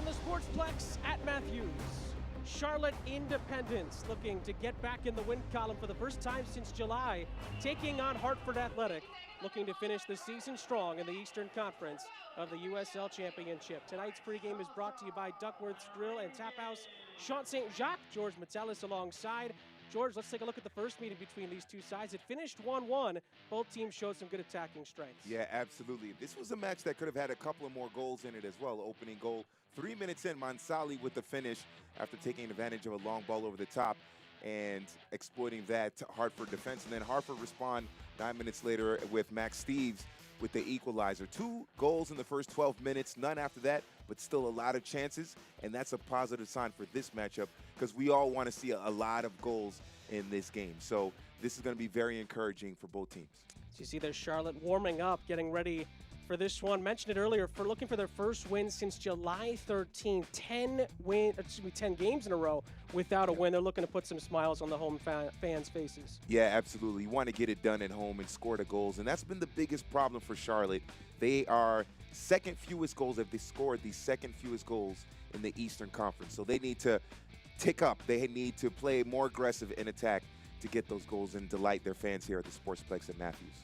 From the Sportsplex at Matthews, Charlotte Independence looking to get back in the win column for the first time since July, taking on Hartford Athletic, looking to finish the season strong in the Eastern Conference of the USL Championship. Tonight's pregame is brought to you by Duckworth's Grill and Tap House, Champs St. Jacques, George Metellus alongside. George, let's take a look at the first meeting between these two sides. It finished 1-1. Both teams showed some good attacking strengths. Yeah, absolutely. This was a match that could have had a couple of more goals in it as well. Opening goal, 3 minutes in, Mansali with the finish after taking advantage of a long ball over the top and exploiting that Hartford defense. And then Hartford respond 9 minutes later with Max Steves with the equalizer. 2 goals in the first 12 minutes, none after that, but still a lot of chances. And that's a positive sign for this matchup because we all want to see a lot of goals in this game. So this is going to be very encouraging for both teams. So you see there's Charlotte warming up, getting ready for this one. Mentioned it earlier, for looking for their first win since July 13. 10 games in a row without a win. They're looking to put some smiles on the home fans' faces. Yeah, absolutely. You want to get it done at home and score the goals, and that's been the biggest problem for Charlotte. They are second fewest goals. They scored the second fewest goals in the Eastern Conference. So they need to tick up. They need to play more aggressive in attack to get those goals and delight their fans here at the Sportsplex at Matthews.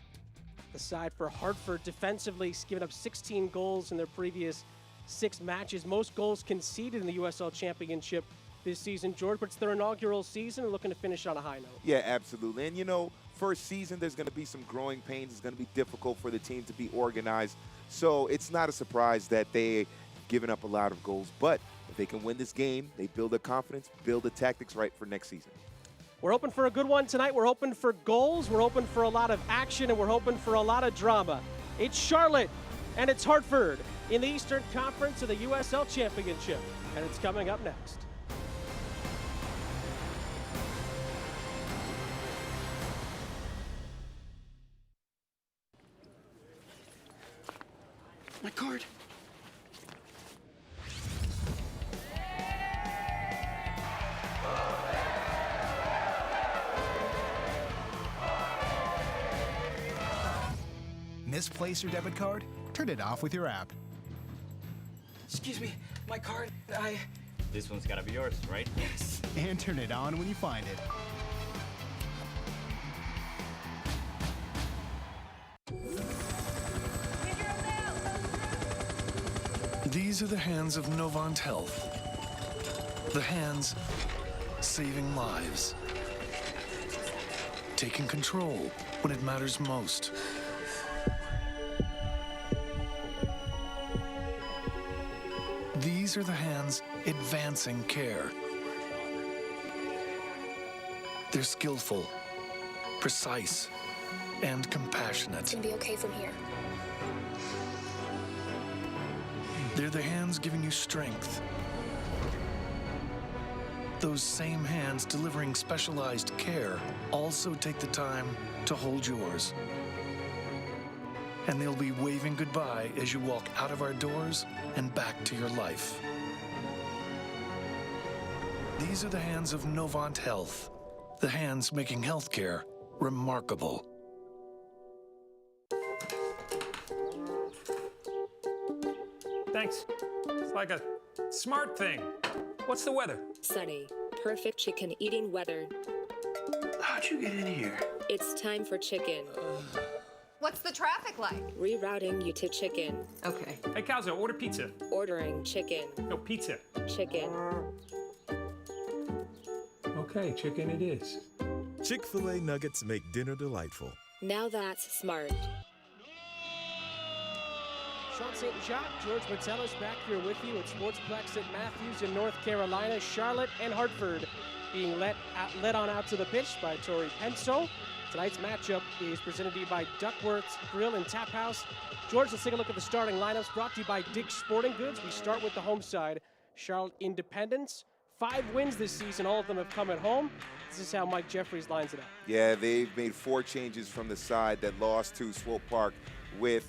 The side for Hartford defensively giving up 16 goals in their previous 6 matches. Most goals conceded in the USL Championship this season, George, but it's their inaugural season and looking to finish on a high note. Yeah, absolutely. And, you know, first season, there's going to be some growing pains. It's going to be difficult for the team to be organized. So it's not a surprise that they've given up a lot of goals. But if they can win this game, they build their confidence, build the tactics right for next season. We're hoping for a good one tonight. We're hoping for goals. We're hoping for a lot of action, and we're hoping for a lot of drama. It's Charlotte, and it's Hartford in the Eastern Conference of the USL Championship, and it's coming up next. My card. Misplace your debit card? Turn it off with your app. Excuse me, my card. This one's gotta be yours, right? Yes. And turn it on when you find it. These are the hands of Novant Health. The hands saving lives. Taking control when it matters most. These are the hands advancing care. They're skillful, precise, and compassionate. It's gonna be okay from here. They're the hands giving you strength. Those same hands delivering specialized care also take the time to hold yours. And they'll be waving goodbye as you walk out of our doors and back to your life. These are the hands of Novant Health, the hands making healthcare remarkable. Thanks. It's like a smart thing. What's the weather? Sunny. Perfect chicken eating weather. How'd you get in here? It's time for chicken. What's the traffic like? Rerouting you to chicken. Okay. Hey, Calzo, order pizza. Ordering chicken. No, pizza. Chicken. Okay, chicken it is. Chick-fil-A nuggets make dinner delightful. Now that's smart. Champs St. Jacques, George Metellus back here with you at Sportsplex at Matthews in North Carolina. Charlotte and Hartford being led on out to the pitch by Tori Penso. Tonight's matchup is presented to you by Duckworth's Grill and Tap House. George, let's take a look at the starting lineups brought to you by Dick's Sporting Goods. We start with the home side, Charlotte Independence. 5 wins this season, all of them have come at home. This is how Mike Jeffries lines it up. Yeah, they've made 4 changes from the side that lost to Swope Park with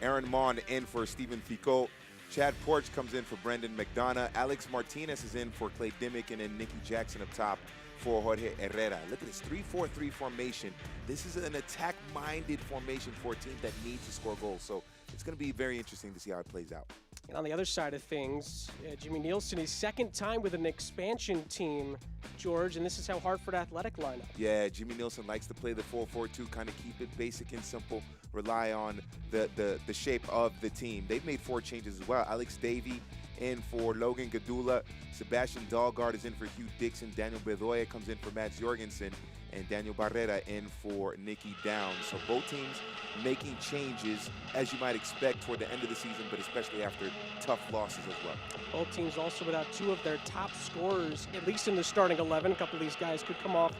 Aaron Mon in for Stephen Ficot. Chad Porch comes in for Brendan McDonough. Alex Martinez is in for Clay Dimmick, and then Nicky Jackson up top for Jorge Herrera. Look at this 3-4-3 formation. This is an attack-minded formation for a team that needs to score goals. So it's going to be very interesting to see how it plays out. And on the other side of things, Jimmy Nielsen, his second time with an expansion team, George, and this is how Hartford Athletic line up. Yeah, Jimmy Nielsen likes to play the 4-4-2, kind of keep it basic and simple, rely on the shape of the team. They've made 4 changes as well. Alex Davey in for Logan Gadula. Sebastian Dahlgaard is in for Hugh Dixon. Daniel Bedoya comes in for Matt Jorgensen. And Daniel Barrera in for Nicky Downs. So both teams making changes, as you might expect, toward the end of the season, but especially after tough losses as well. Both teams also without 2 of their top scorers, at least in the starting 11. A couple of these guys could come off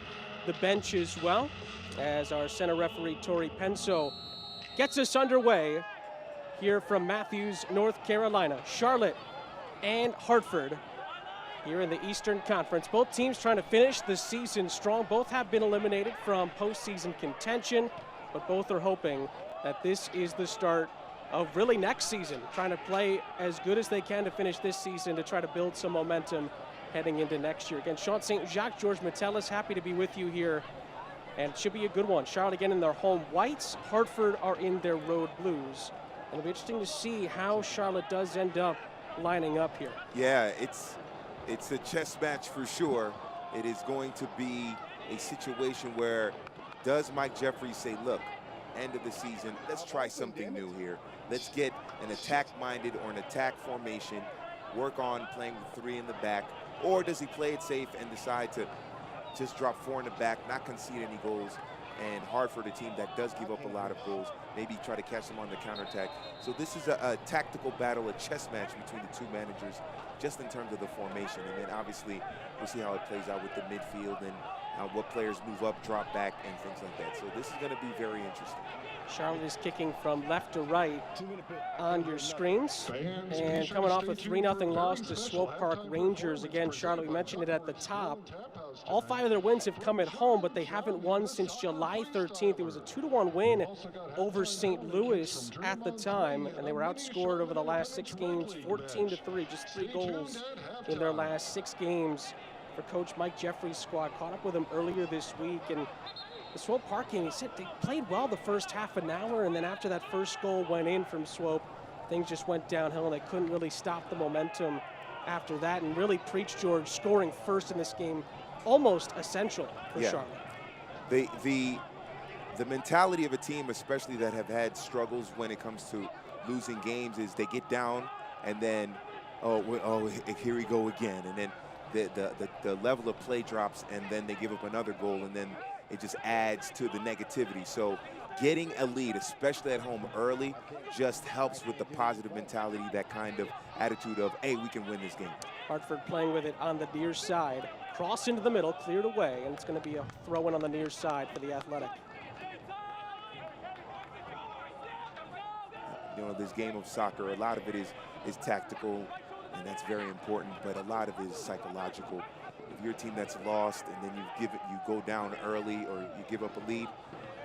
the bench as well, as our center referee, Tori Penso, gets us underway here from Matthews, North Carolina. Charlotte and Hartford here in the Eastern Conference. Both teams trying to finish the season strong. Both have been eliminated from postseason contention, but both are hoping that this is the start of really next season, trying to play as good as they can to finish this season to try to build some momentum heading into next year. Again, Sean St. Jacques, George Metellus, happy to be with you here, and it should be a good one. Charlotte again in their home whites, Hartford are in their road blues. And it'll be interesting to see how Charlotte does end up lining up here. Yeah, it's a chess match for sure. It is going to be a situation where does Mike Jeffries say, look, end of the season, let's try something new here. Let's get an attack-minded or an attack formation, work on playing with 3 in the back, or does he play it safe and decide to just drop 4 in the back, not concede any goals, and Hartford, a team that does give up a lot of goals, maybe try to catch them on the counterattack. So this is a tactical battle, a chess match between the 2 managers, just in terms of the formation. And then obviously we'll see how it plays out with the midfield and what players move up, drop back, and things like that. So this is going to be very interesting. Charlotte is kicking from left to right on your screens. And coming off a 3-0 loss to Swope Park Rangers. Again, Charlotte, we mentioned it at the top. All 5 of their wins have come at home, but they haven't won since July 13th. It was a 2-1 win over St. Louis at the time, and they were outscored over the last 6 games, 14-3, just 3 goals in their last 6 games for Coach Mike Jeffries' squad. Caught up with him earlier this week, and the Swope Park game, he said they played well the first half an hour, and then after that first goal went in from Swope, things just went downhill, and they couldn't really stop the momentum after that, and really preached, George, scoring first in this game, almost essential for Charlotte. The mentality of a team, especially that have had struggles when it comes to losing games, is they get down and then, oh, here we go again, and then the level of play drops, and then they give up another goal, and then it just adds to the negativity. So getting a lead, especially at home early, just helps with the positive mentality, that kind of attitude of, hey, we can win this game. Hartford playing with it on the near side. Cross into the middle, cleared away, and it's going to be a throw-in on the near side for the Athletic. You know, this game of soccer, a lot of it is tactical, and that's very important, but a lot of it is psychological. If you're a team that's lost and then you go down early or you give up a lead,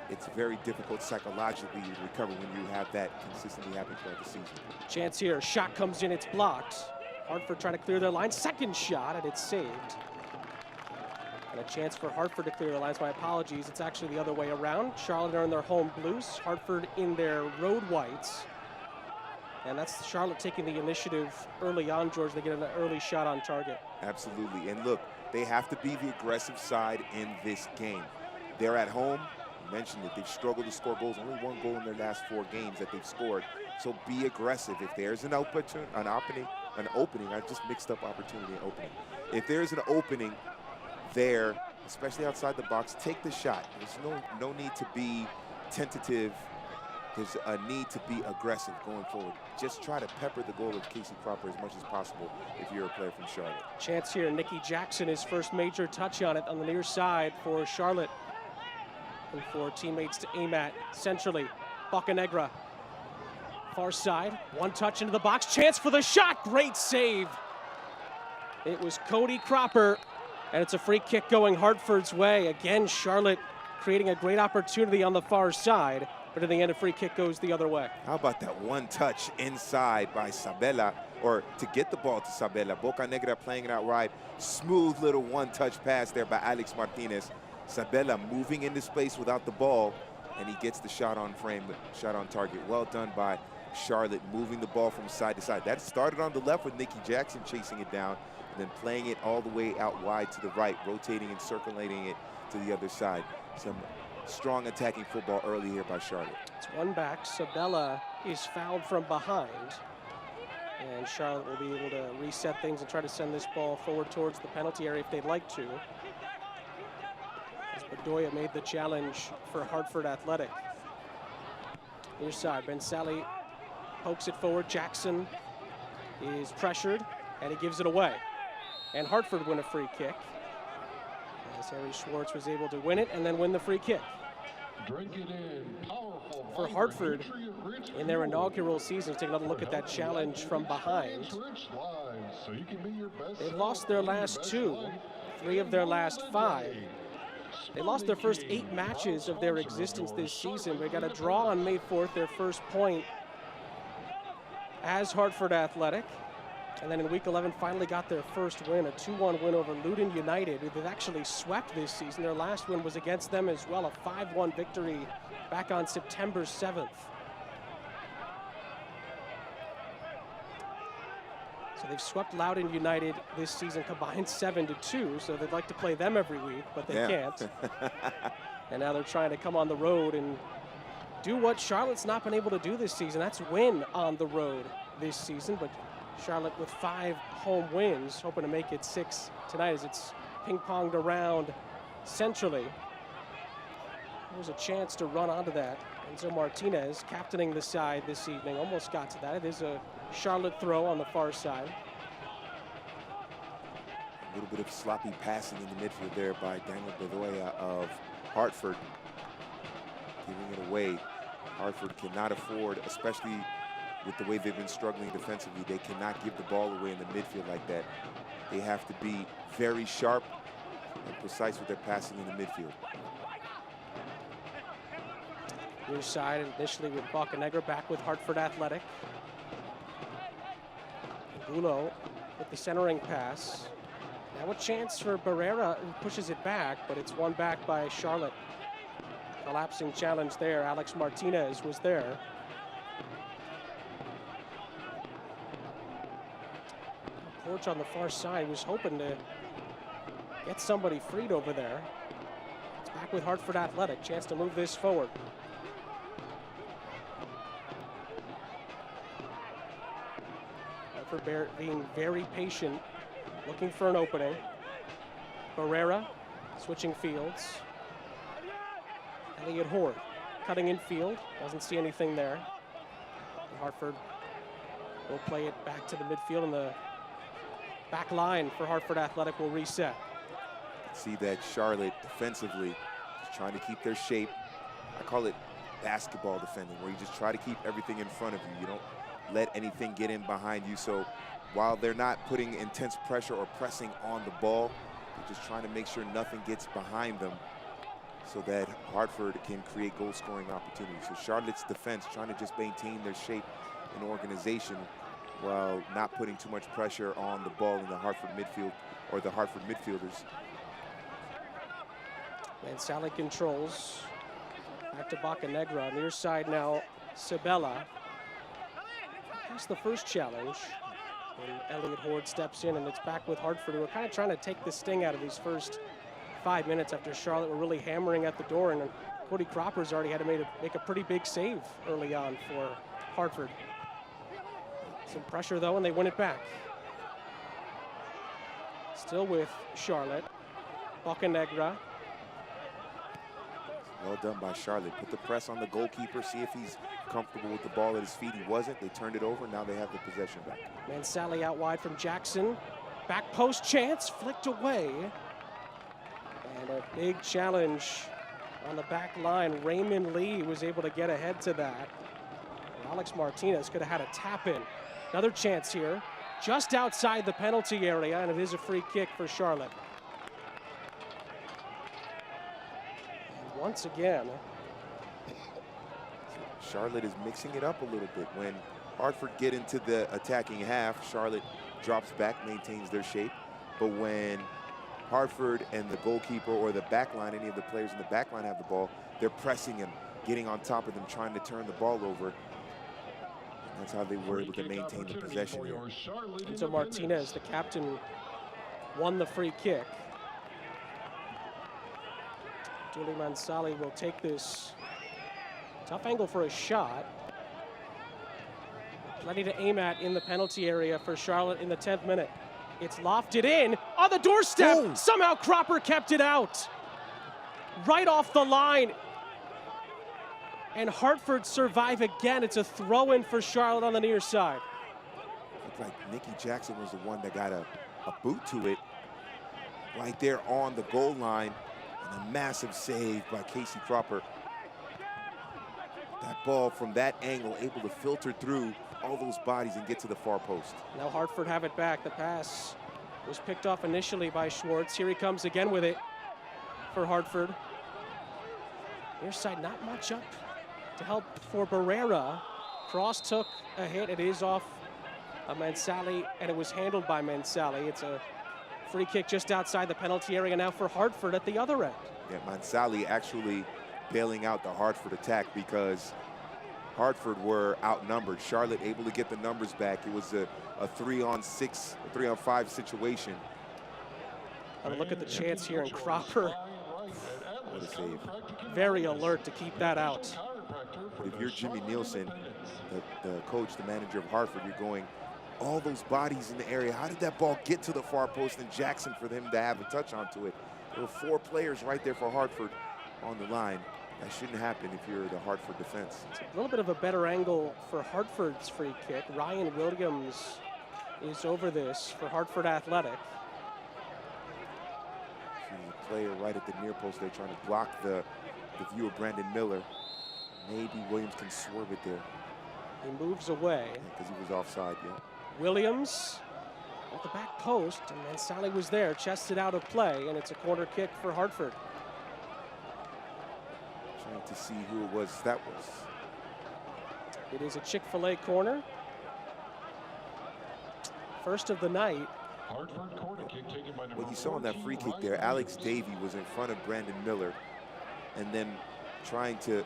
it's very difficult psychologically to recover when you have that consistently happen throughout the season. Chance here, shot comes in, it's blocked. Hartford trying to clear their line, second shot, and it's saved. And a chance for Hartford to clear their lines. My apologies, it's actually the other way around. Charlotte are in their home blues, Hartford in their road whites. And that's Charlotte taking the initiative early on, George. They get an early shot on target. Absolutely, and look, they have to be the aggressive side in this game. They're at home. You mentioned it, they've struggled to score goals. Only 1 goal in their last 4 games that they've scored. So be aggressive. If there's an opening, I just mixed up opportunity and opening. If there's an opening there, especially outside the box, take the shot. There's no need to be tentative. There's a need to be aggressive going forward. Just try to pepper the goal of Casey Cropper as much as possible if you're a player from Charlotte. Chance here, Nicky Jackson, his first major touch on it on the near side for Charlotte. And for teammates to aim at centrally. Bocanegra, far side, 1 touch into the box. Chance for the shot, great save. It was Cody Cropper, and it's a free kick going Hartford's way. Again, Charlotte creating a great opportunity on the far side. But in the end, a free kick goes the other way. How about that 1 touch inside by Sabella, or to get the ball to Sabella. Bocanegra playing it out wide. Smooth little 1-touch pass there by Alex Martinez. Sabella moving into space without the ball, and he gets the shot on frame, the shot on target. Well done by Charlotte moving the ball from side to side. That started on the left with Nikki Jackson chasing it down, and then playing it all the way out wide to the right, rotating and circulating it to the other side. Some strong attacking football early here by Charlotte. It's one back. Sabella is fouled from behind. And Charlotte will be able to reset things and try to send this ball forward towards the penalty area if they'd like to. As Bedoya made the challenge for Hartford Athletic. Near side, Ben Sally pokes it forward. Jackson is pressured, and he gives it away. And Hartford win a free kick, as Harry Schwartz was able to win it and then win the free kick. For Hartford, in their inaugural season, take another look at that challenge from behind. They've lost their last 2, 3 of their last 5. They lost their first 8 matches of their existence this season. They got a draw on May 4th, their first point as Hartford Athletic. And then in week 11, finally got their first win, a 2-1 win over Luton United, who they've actually swept this season. Their last win was against them as well, a 5-1 victory back on September 7th. So they've swept Loudoun United this season, combined 7-2, so they'd like to play them every week, but they can't. And now they're trying to come on the road and do what Charlotte's not been able to do this season. That's win on the road this season, but Charlotte with 5 home wins, hoping to make it 6 tonight as it's ping-ponged around centrally. There's a chance to run onto that. Enzo Martinez, captaining the side this evening, almost got to that. It is a Charlotte throw on the far side. A little bit of sloppy passing in the midfield there by Daniel Bedoya of Hartford. Giving it away. Hartford cannot afford, especially with the way they've been struggling defensively, they cannot give the ball away in the midfield like that. They have to be very sharp and precise with their passing in the midfield. Near side initially with Bocanegra, back with Hartford Athletic. Gulo with the centering pass. Now a chance for Barrera, who pushes it back, but it's won back by Charlotte. Collapsing challenge there. Alex Martinez was there. Porch on the far side was hoping to get somebody freed over there. It's back with Hartford Athletic. Chance to move this forward. Hartford being very patient, looking for an opening. Barrera switching fields. Elliott Horde cutting in field. Doesn't see anything there. And Hartford will play it back to the midfield, and the back line for Hartford Athletic will reset. See that Charlotte defensively is trying to keep their shape. I call it basketball defending, where you just try to keep everything in front of you. You don't let anything get in behind you. So while they're not putting intense pressure or pressing on the ball, they're just trying to make sure nothing gets behind them so that Hartford can create goal-scoring opportunities. So Charlotte's defense trying to just maintain their shape and organization while not putting too much pressure on the ball in the Hartford midfield or the Hartford midfielders. And Sally controls. Back to Bocanegra. Near side now, Sabella. That's the first challenge. And Elliott Horde steps in, and it's back with Hartford, who are kind of trying to take the sting out of these first 5 minutes after Charlotte were really hammering at the door, and Cody Cropper's already had to make a pretty big save early on for Hartford. Some pressure though, and they win it back. Still with Charlotte. Bocanegra. Well done by Charlotte. Put the press on the goalkeeper, see if he's comfortable with the ball at his feet. He wasn't. They turned it over. Now they have the possession back. Mansally out wide from Jackson. Back post chance, flicked away. And a big challenge on the back line. Raymond Lee was able to get ahead to that. And Alex Martinez could have had a tap in. Another chance here, just outside the penalty area, and it is a free kick for Charlotte. And once again, Charlotte is mixing it up a little bit. When Hartford get into the attacking half, Charlotte drops back, maintains their shape. But when Hartford and the goalkeeper or the back line, any of the players in the back line have the ball, they're pressing him, getting on top of them, trying to turn the ball over. That's how they were able to maintain the possession here. And so Martinez, the captain, won the free kick. Julie Mansali will take this. Tough angle for a shot. Plenty to aim at in the penalty area for Charlotte in the 10th minute. It's lofted in on the doorstep. Oh. Somehow Cropper kept it out. Right off the line. And Hartford survive again. It's a throw-in for Charlotte on the near side. Looked like Nikki Jackson was the one that got a boot to it. Right there on the goal line. And a massive save by Casey Cropper. That ball from that angle able to filter through all those bodies and get to the far post. Now Hartford have it back. The pass was picked off initially by Schwartz. Here he comes again with it for Hartford. Near side, not much up to help for Barrera. Cross took a hit. It is off Mansali, and it was handled by Mansali. It's a free kick just outside the penalty area now for Hartford at the other end. Yeah, Mansali actually bailing out the Hartford attack because Hartford were outnumbered. Charlotte able to get the numbers back. It was a 3-on-6, 3-on-5 situation. Have a look at the chance here, and Cropper, What a save. very alert to keep that out. But if you're Jimmy Nielsen, the coach, the manager of Hartford, you're going, all those bodies in the area, how did that ball get to the far post and Jackson for them to have a touch onto it? There were 4 players right there for Hartford on the line. That shouldn't happen if you're the Hartford defense. It's a little bit of a better angle for Hartford's free kick. Ryan Williams is over this for Hartford Athletic. See the player right at the near post there trying to block the view of Brandon Miller. Maybe Williams can swerve it there. He moves away. Because he was offside, yeah. Williams at the back post, and Mansali was there, chested out of play, and it's a corner kick for Hartford. Trying to see who it was that was. It is a Chick-fil-A corner. First of the night. What you saw on that free kick there, Alex Davey was in front of Brandon Miller and then trying to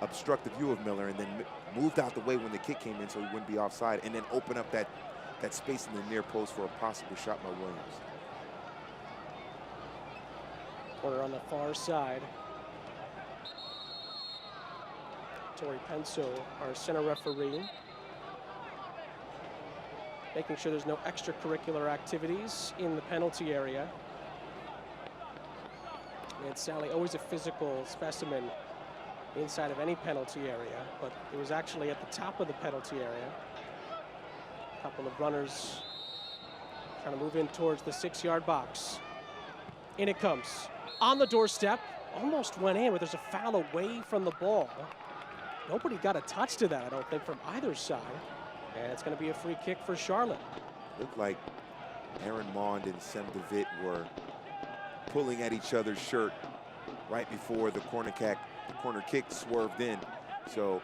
obstruct the view of Miller and then moved out the way when the kick came in so he wouldn't be offside and then open up that space in the near post for a possible shot by Williams. Corner on the far side. Tori Penso, our center referee. Making sure there's no extracurricular activities in the penalty area. And Sally, always a physical specimen inside of any penalty area, but it was actually at the top of the penalty area. A couple of runners trying to move in towards the 6-yard box. In it comes, on the doorstep, almost went in, but there's a foul away from the ball. Nobody got a touch to that, I don't think, from either side. And it's going to be a free kick for Charlotte. Looked like Aaron Mond and Sem DeVitt were pulling at each other's shirt right before the corner kick swerved in. So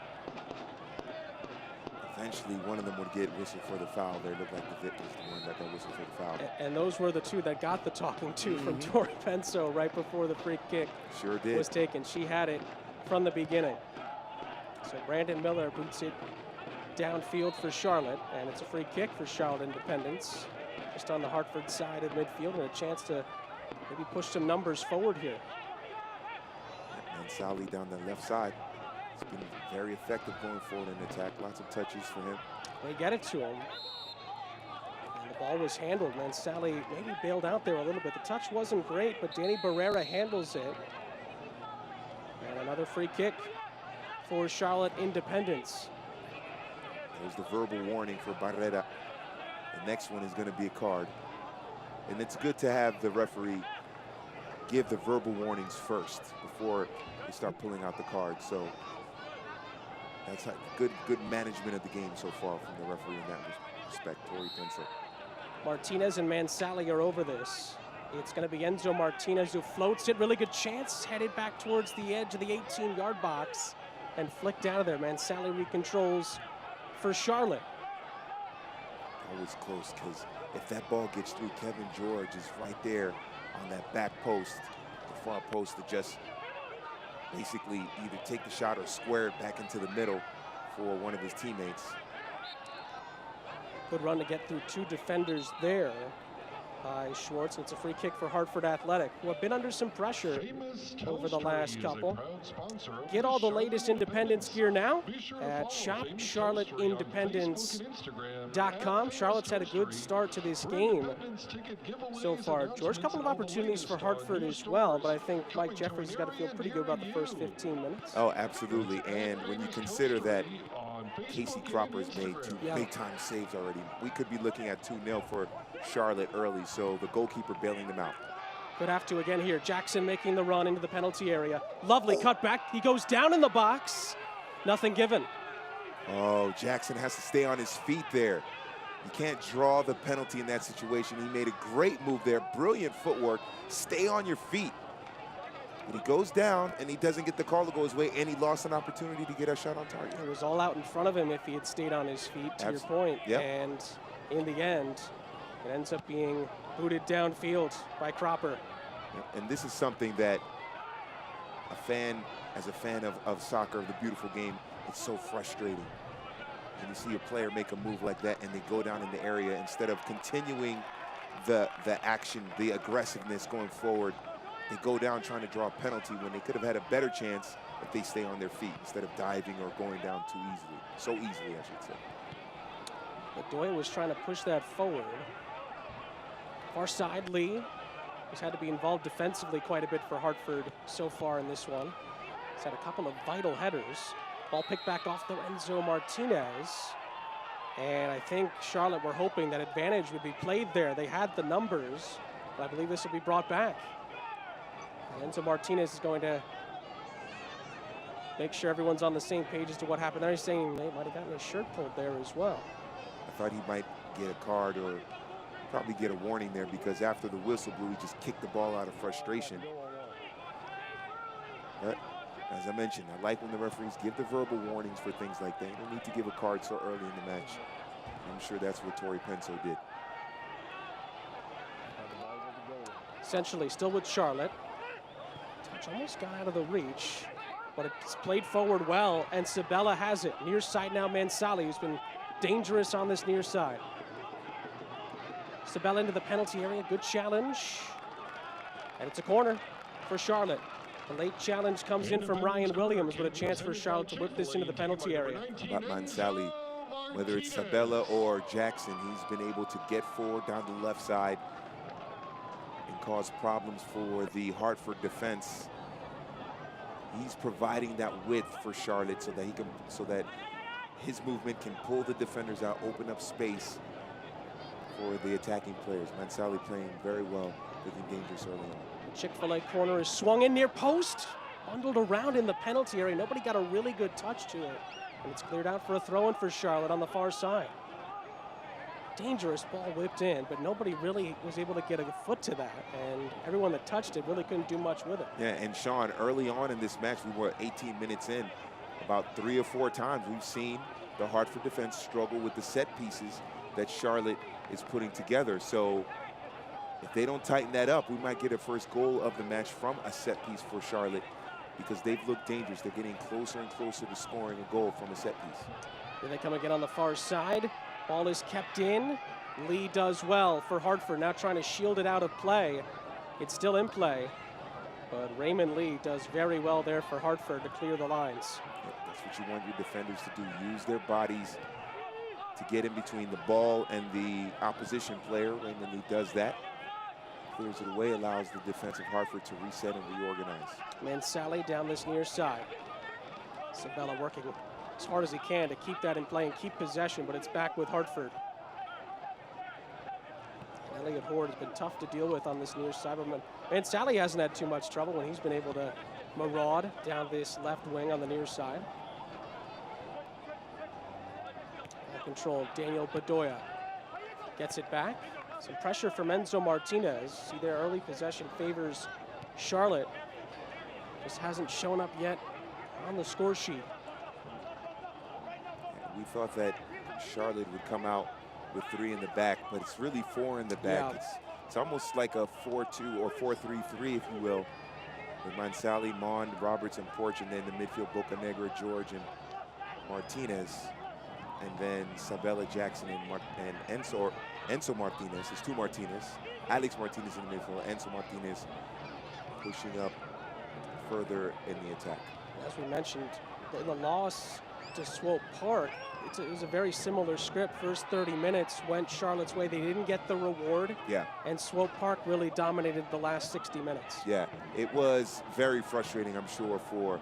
eventually one of them would get whistled for the foul. There looked like DeVitt was the one that got whistled for the foul. And those were the two that got the talking to from Tori Penso right before the free kick was taken. She had it from the beginning. So Brandon Miller boots it downfield for Charlotte, and it's a free kick for Charlotte Independence. Just on the Hartford side of midfield, and a chance to maybe push some numbers forward here. And Sally down the left side. It's been very effective going forward in attack. Lots of touches for him. They get it to him. And the ball was handled, man. Sally maybe bailed out there a little bit. The touch wasn't great, but Danny Barrera handles it. And another free kick for Charlotte Independence. There's the verbal warning for Barrera. The next one is going to be a card. And it's good to have the referee give the verbal warnings first before they start pulling out the cards. So that's good management of the game so far from the referee in that respect, Tori Penso. Martinez and Mansali are over this. It's going to be Enzo Martinez who floats it. Really good chance, headed back towards the edge of the 18-yard box and flicked out of there. Mansali recontrols for Charlotte. Always close, because if that ball gets through, Kevin George is right there on that back post, the far post, to just basically either take the shot or square it back into the middle for one of his teammates. Good run to get through 2 defenders there by Schwartz. And it's a free kick for Hartford Athletic, who have been under some pressure over the last couple. Get all the latest Independence gear now at shopcharlotteindependence.com. Charlotte's had a good start to this game so far. George, a couple of opportunities for Hartford as well, but I think Mike Jeffries has got to feel pretty good about the first 15 minutes. Oh, absolutely. And when you consider that Casey Cropper's made 2 big-time saves already, we could be looking at 2-0 for Charlotte early, so the goalkeeper bailing them out. Could have to again here. Jackson making the run into the penalty area. Lovely cutback. He goes down in the box. Nothing given. Oh, Jackson has to stay on his feet there. You can't draw the penalty in that situation. He made a great move there. Brilliant footwork. Stay on your feet. But he goes down, and he doesn't get the call to go his way, and he lost an opportunity to get a shot on target. It was all out in front of him if he had stayed on his feet, to your point. Yep. And in the end, it ends up being booted downfield by Cropper. And this is something that as a fan of soccer, of the beautiful game, it's so frustrating. And you see a player make a move like that, and they go down in the area instead of continuing the action, the aggressiveness going forward. They go down trying to draw a penalty when they could have had a better chance if they stay on their feet instead of diving or going down too easily. So easily, I should say. Bedoya was trying to push that forward. Far side, Lee has had to be involved defensively quite a bit for Hartford so far in this one. He's had a couple of vital headers. Ball picked back off the Enzo Martinez. And I think Charlotte were hoping that advantage would be played there. They had the numbers, but I believe this will be brought back. And Enzo Martinez is going to make sure everyone's on the same page as to what happened there. He's saying they might have gotten his shirt pulled there as well. I thought he might get a card or probably get a warning there, because after the whistle blew, he just kicked the ball out of frustration. But as I mentioned, I like when the referees give the verbal warnings for things like that. You don't need to give a card so early in the match. I'm sure that's what Torrey Penso did. Essentially still with Charlotte. Touch almost got out of the reach, but it's played forward well, and Sabella has it. Near side now, Mansali, who's been dangerous on this near side. Sabella into the penalty area, good challenge. And it's a corner for Charlotte. The late challenge comes in from Ryan Williams, with a chance for Charlotte to whip this into the penalty area. About Mansali, whether it's Sabella or Jackson, he's been able to get forward down the left side and cause problems for the Hartford defense. He's providing that width for Charlotte so that his movement can pull the defenders out, open up space for the attacking players. Mansali playing very well, looking dangerous early on. Chick-fil-A corner is swung in near post, bundled around in the penalty area. Nobody got a really good touch to it. And it's cleared out for a throw-in for Charlotte on the far side. Dangerous ball whipped in, but nobody really was able to get a foot to that. And everyone that touched it really couldn't do much with it. Yeah, and Sean, early on in this match, we were 18 minutes in. About 3 or 4 times we've seen the Hartford defense struggle with the set pieces that Charlotte is putting together. So if they don't tighten that up, we might get a first goal of the match from a set piece for Charlotte, because they've looked dangerous. They're getting closer and closer to scoring a goal from a set piece. Here they come again on the far side. Ball is kept in. Lee does well for Hartford, now trying to shield it out of play. It's still in play, but Raymond Lee does very well there for Hartford to clear the lines. Yep, that's what you want your defenders to do. Use their bodies to get in between the ball and the opposition player. Raymond Lee does that. Clears it away, allows the defense of Hartford to reset and reorganize. Mansali down this near side. Sabella working as hard as he can to keep that in play and keep possession, but it's back with Hartford. And Elliott Horde has been tough to deal with on this near side. Mansali hasn't had too much trouble when he's been able to maraud down this left wing on the near side. Ball control, Daniel Bedoya gets it back. Some pressure from Enzo Martinez. See, their early possession favors Charlotte. Just hasn't shown up yet on the score sheet. We thought that Charlotte would come out with 3 in the back, but it's really 4 in the back. Yeah. It's almost like a 4-2 or 4-3-3, if you will, with Mansali, Mond, Roberts, and Porch, and then the midfield, Bocanegra, George, and Martinez, and then Sabella Jackson and Enzo Martinez. There's two Martinez. Alex Martinez in the midfield, Enzo Martinez pushing up further in the attack. As we mentioned, the loss to Swope Park, it was a very similar script. First 30 minutes went Charlotte's way. They didn't get the reward. Yeah. And Swope Park really dominated the last 60 minutes. Yeah, it was very frustrating, I'm sure, for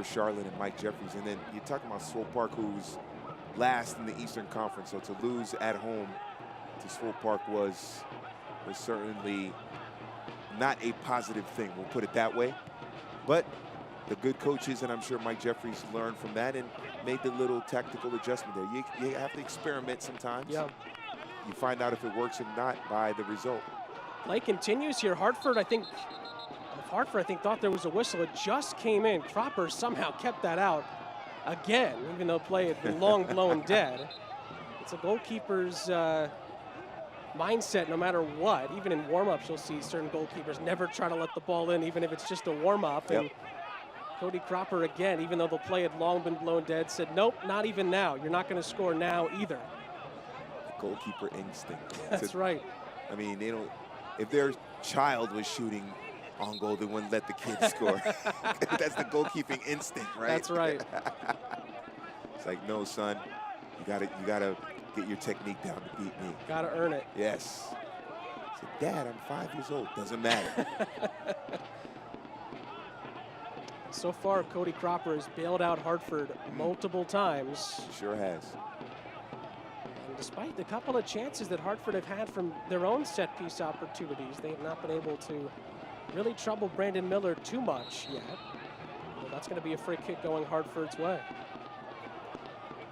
Charlotte and Mike Jeffries. And then you're talking about Swope Park, who's last in the Eastern Conference. So to lose at home to Swope Park was certainly not a positive thing. We'll put it that way. But the good coaches, and I'm sure Mike Jeffries learned from that and made the little tactical adjustment there. You have to experiment sometimes. Yeah. You find out if it works or not by the result. Play continues here. Hartford, I think, thought there was a whistle. It just came in. Cropper somehow kept that out again, even though play had been long blown dead. It's a goalkeeper's mindset no matter what. Even in warm-ups, you'll see certain goalkeepers never try to let the ball in, even if it's just a warm-up. Yep. And Cody Cropper, again, even though the play had long been blown dead, said, nope, not even now. You're not going to score now either. The goalkeeper instinct. That's right. I mean, they don't. If their child was shooting on goal, they wouldn't let the kid score. That's the goalkeeping instinct, right? That's right. It's like, no, son, you gotta get your technique down to beat me. Gotta earn it. Yes. I said, Dad, I'm 5 years old. Doesn't matter. So far, Cody Cropper has bailed out Hartford multiple times. Sure has. And despite the couple of chances that Hartford have had from their own set-piece opportunities, they have not been able to really trouble Brandon Miller too much yet. Well, that's going to be a free kick going Hartford's way.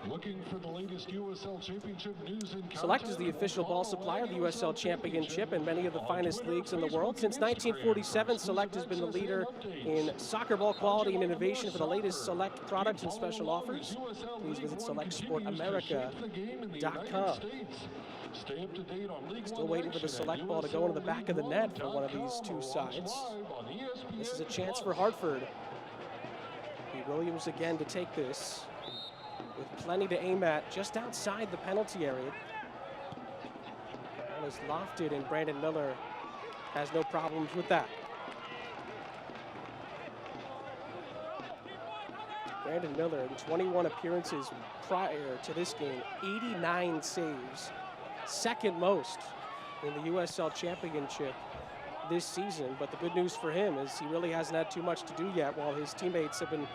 Looking for the latest USL Championship news and Select is the official ball supplier of the USL Championship and many of the finest leagues in the world. Since 1947, Select has been the leader in soccer ball quality and innovation. For the latest Select products and special offers, please visit SelectSportAmerica.com. Still waiting for the Select ball to go into the back of the net for one of these two sides. This is a chance for Hartford. Williams again to take this, with plenty to aim at just outside the penalty area. Ball is lofted, and Brandon Miller has no problems with that. Brandon Miller, in 21 appearances prior to this game, 89 saves, second most in the USL Championship this season. But the good news for him is he really hasn't had too much to do yet, while his teammates have been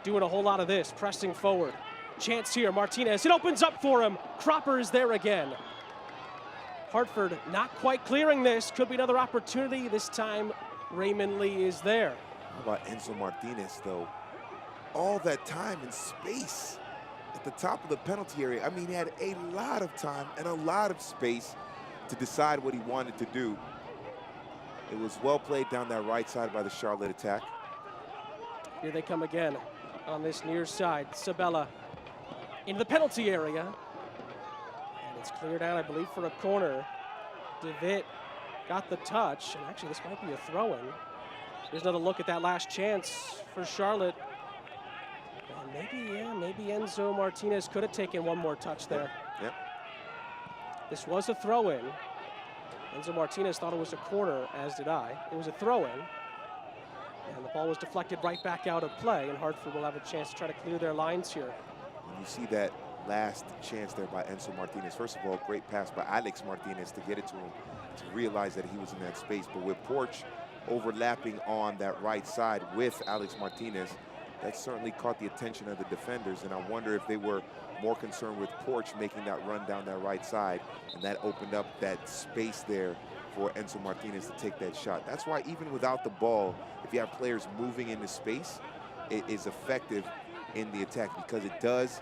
doing a whole lot of this, pressing forward. Chance here, Martinez, it opens up for him. Cropper is there again. Hartford not quite clearing this. Could be another opportunity. This time, Raymond Lee is there. How about Enzo Martinez, though? All that time and space at the top of the penalty area. I mean, he had a lot of time and a lot of space to decide what he wanted to do. It was well played down that right side by the Charlotte attack. Here they come again on this near side. Sabella in the penalty area. And it's cleared out, I believe, for a corner. DeVitt got the touch, and actually this might be a throw-in. Here's another look at that last chance for Charlotte. And maybe Enzo Martinez could have taken one more touch there. Yep. This was a throw-in. Enzo Martinez thought it was a corner, as did I. It was a throw-in. And the ball was deflected right back out of play, and Hartford will have a chance to try to clear their lines here. When you see that last chance there by Enzo Martinez, first of all, great pass by Alex Martinez to get it to him, to realize that he was in that space. But with Porch overlapping on that right side with Alex Martinez, that certainly caught the attention of the defenders, and I wonder if they were more concerned with Porch making that run down that right side, and that opened up that space there for Enzo Martinez to take that shot. That's why even without the ball, if you have players moving into space, it is effective in the attack, because it does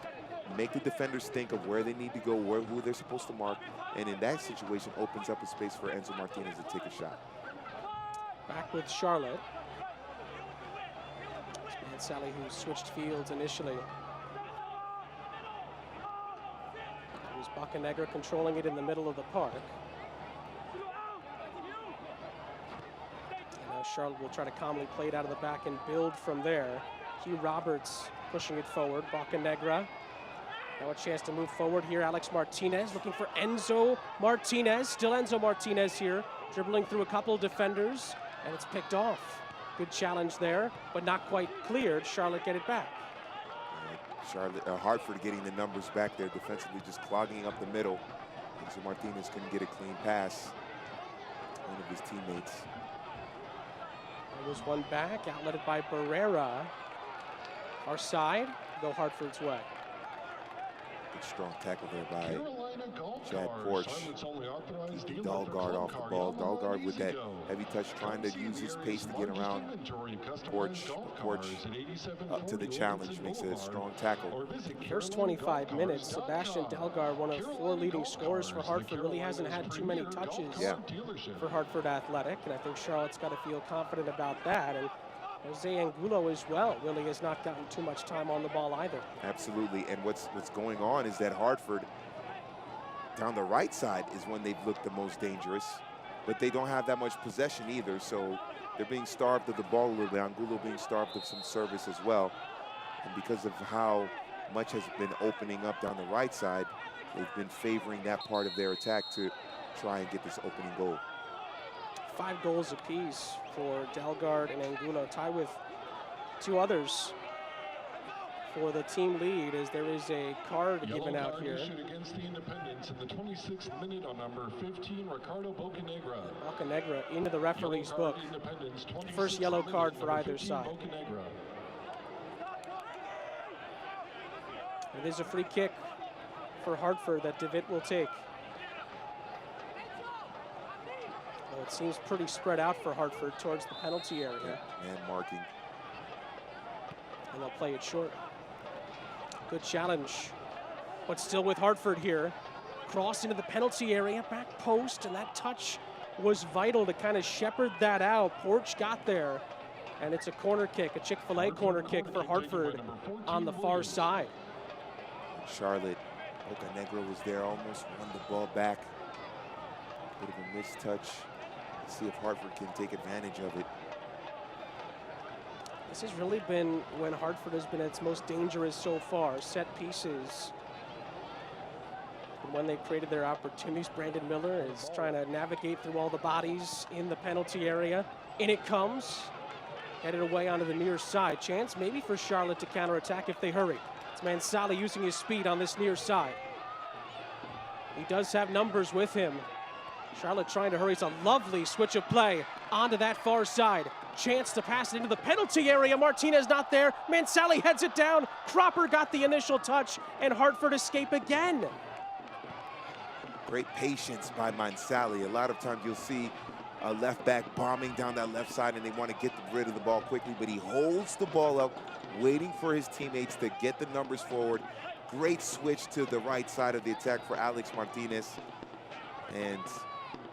make the defenders think of where they need to go, who they're supposed to mark, and in that situation opens up a space for Enzo Martinez to take a shot. Back with Charlotte. Sally, who switched fields initially. It was Bocanegra controlling it in the middle of the park. And now Charlotte will try to calmly play it out of the back and build from there. Hugh Roberts pushing it forward. Bocanegra. Now a chance to move forward here. Alex Martinez looking for Enzo Martinez. Still Enzo Martinez here. Dribbling through a couple defenders. And it's picked off. Good challenge there, but not quite cleared. Charlotte get it back. Hartford getting the numbers back there defensively, just clogging up the middle. Enzo Martinez couldn't get a clean pass. One of his teammates. There was one back, outletted by Barrera. Our side, go Hartford's way. Good strong tackle there by Chad Porch. Dalgard off the ball. Dalgard with that heavy touch, trying to use his pace to get around Porch. Porch up to the challenge, makes it a strong tackle. First 25 minutes, Sebastian Dalgard, one of 4 leading scorers for Hartford, really hasn't had too many touches for Hartford Athletic, and I think Charlotte's got to feel confident about that. And Jose Angulo as well really has not gotten too much time on the ball either. Absolutely, and what's going on is that Hartford down the right side is when they've looked the most dangerous, but they don't have that much possession either, so they're being starved of the ball a little bit. Angulo being starved of some service as well, and because of how much has been opening up down the right side, they've been favoring that part of their attack to try and get this opening goal. 5 goals apiece for Dalgard and Angulo, tied with 2 others for the team lead, as there is a card given out here. Against the Independents in the 26th minute on number 15, Ricardo Bocanegra. Bocanegra into the referee's book. First yellow card for either side. It is a free kick for Hartford that DeWitt will take. Well, it seems pretty spread out for Hartford towards the penalty area. Yeah, man marking. And they'll play it short. Good challenge, but still with Hartford here. Cross into the penalty area, back post, and that touch was vital to kind of shepherd that out. Porch got there, and it's a corner kick, a Chick-fil-A corner kick for Hartford on the far side. Charlotte, Bocanegra was there, almost won the ball back. Bit of a missed touch. Let's see if Hartford can take advantage of it. This has really been when Hartford has been at its most dangerous so far. Set pieces. And when they created their opportunities, Brandon Miller is trying to navigate through all the bodies in the penalty area. In it comes. Headed away onto the near side. Chance maybe for Charlotte to counterattack if they hurry. It's Mansali using his speed on this near side. He does have numbers with him. Charlotte trying to hurry. It's a lovely switch of play onto that far side. Chance to pass it into the penalty area. Martinez not there. Mansali heads it down. Cropper got the initial touch, and Hartford escape again. Great patience by Mansali. A lot of times you'll see a left back bombing down that left side, and they want to get rid of the ball quickly, but he holds the ball up, waiting for his teammates to get the numbers forward. Great switch to the right side of the attack for Alex Martinez. And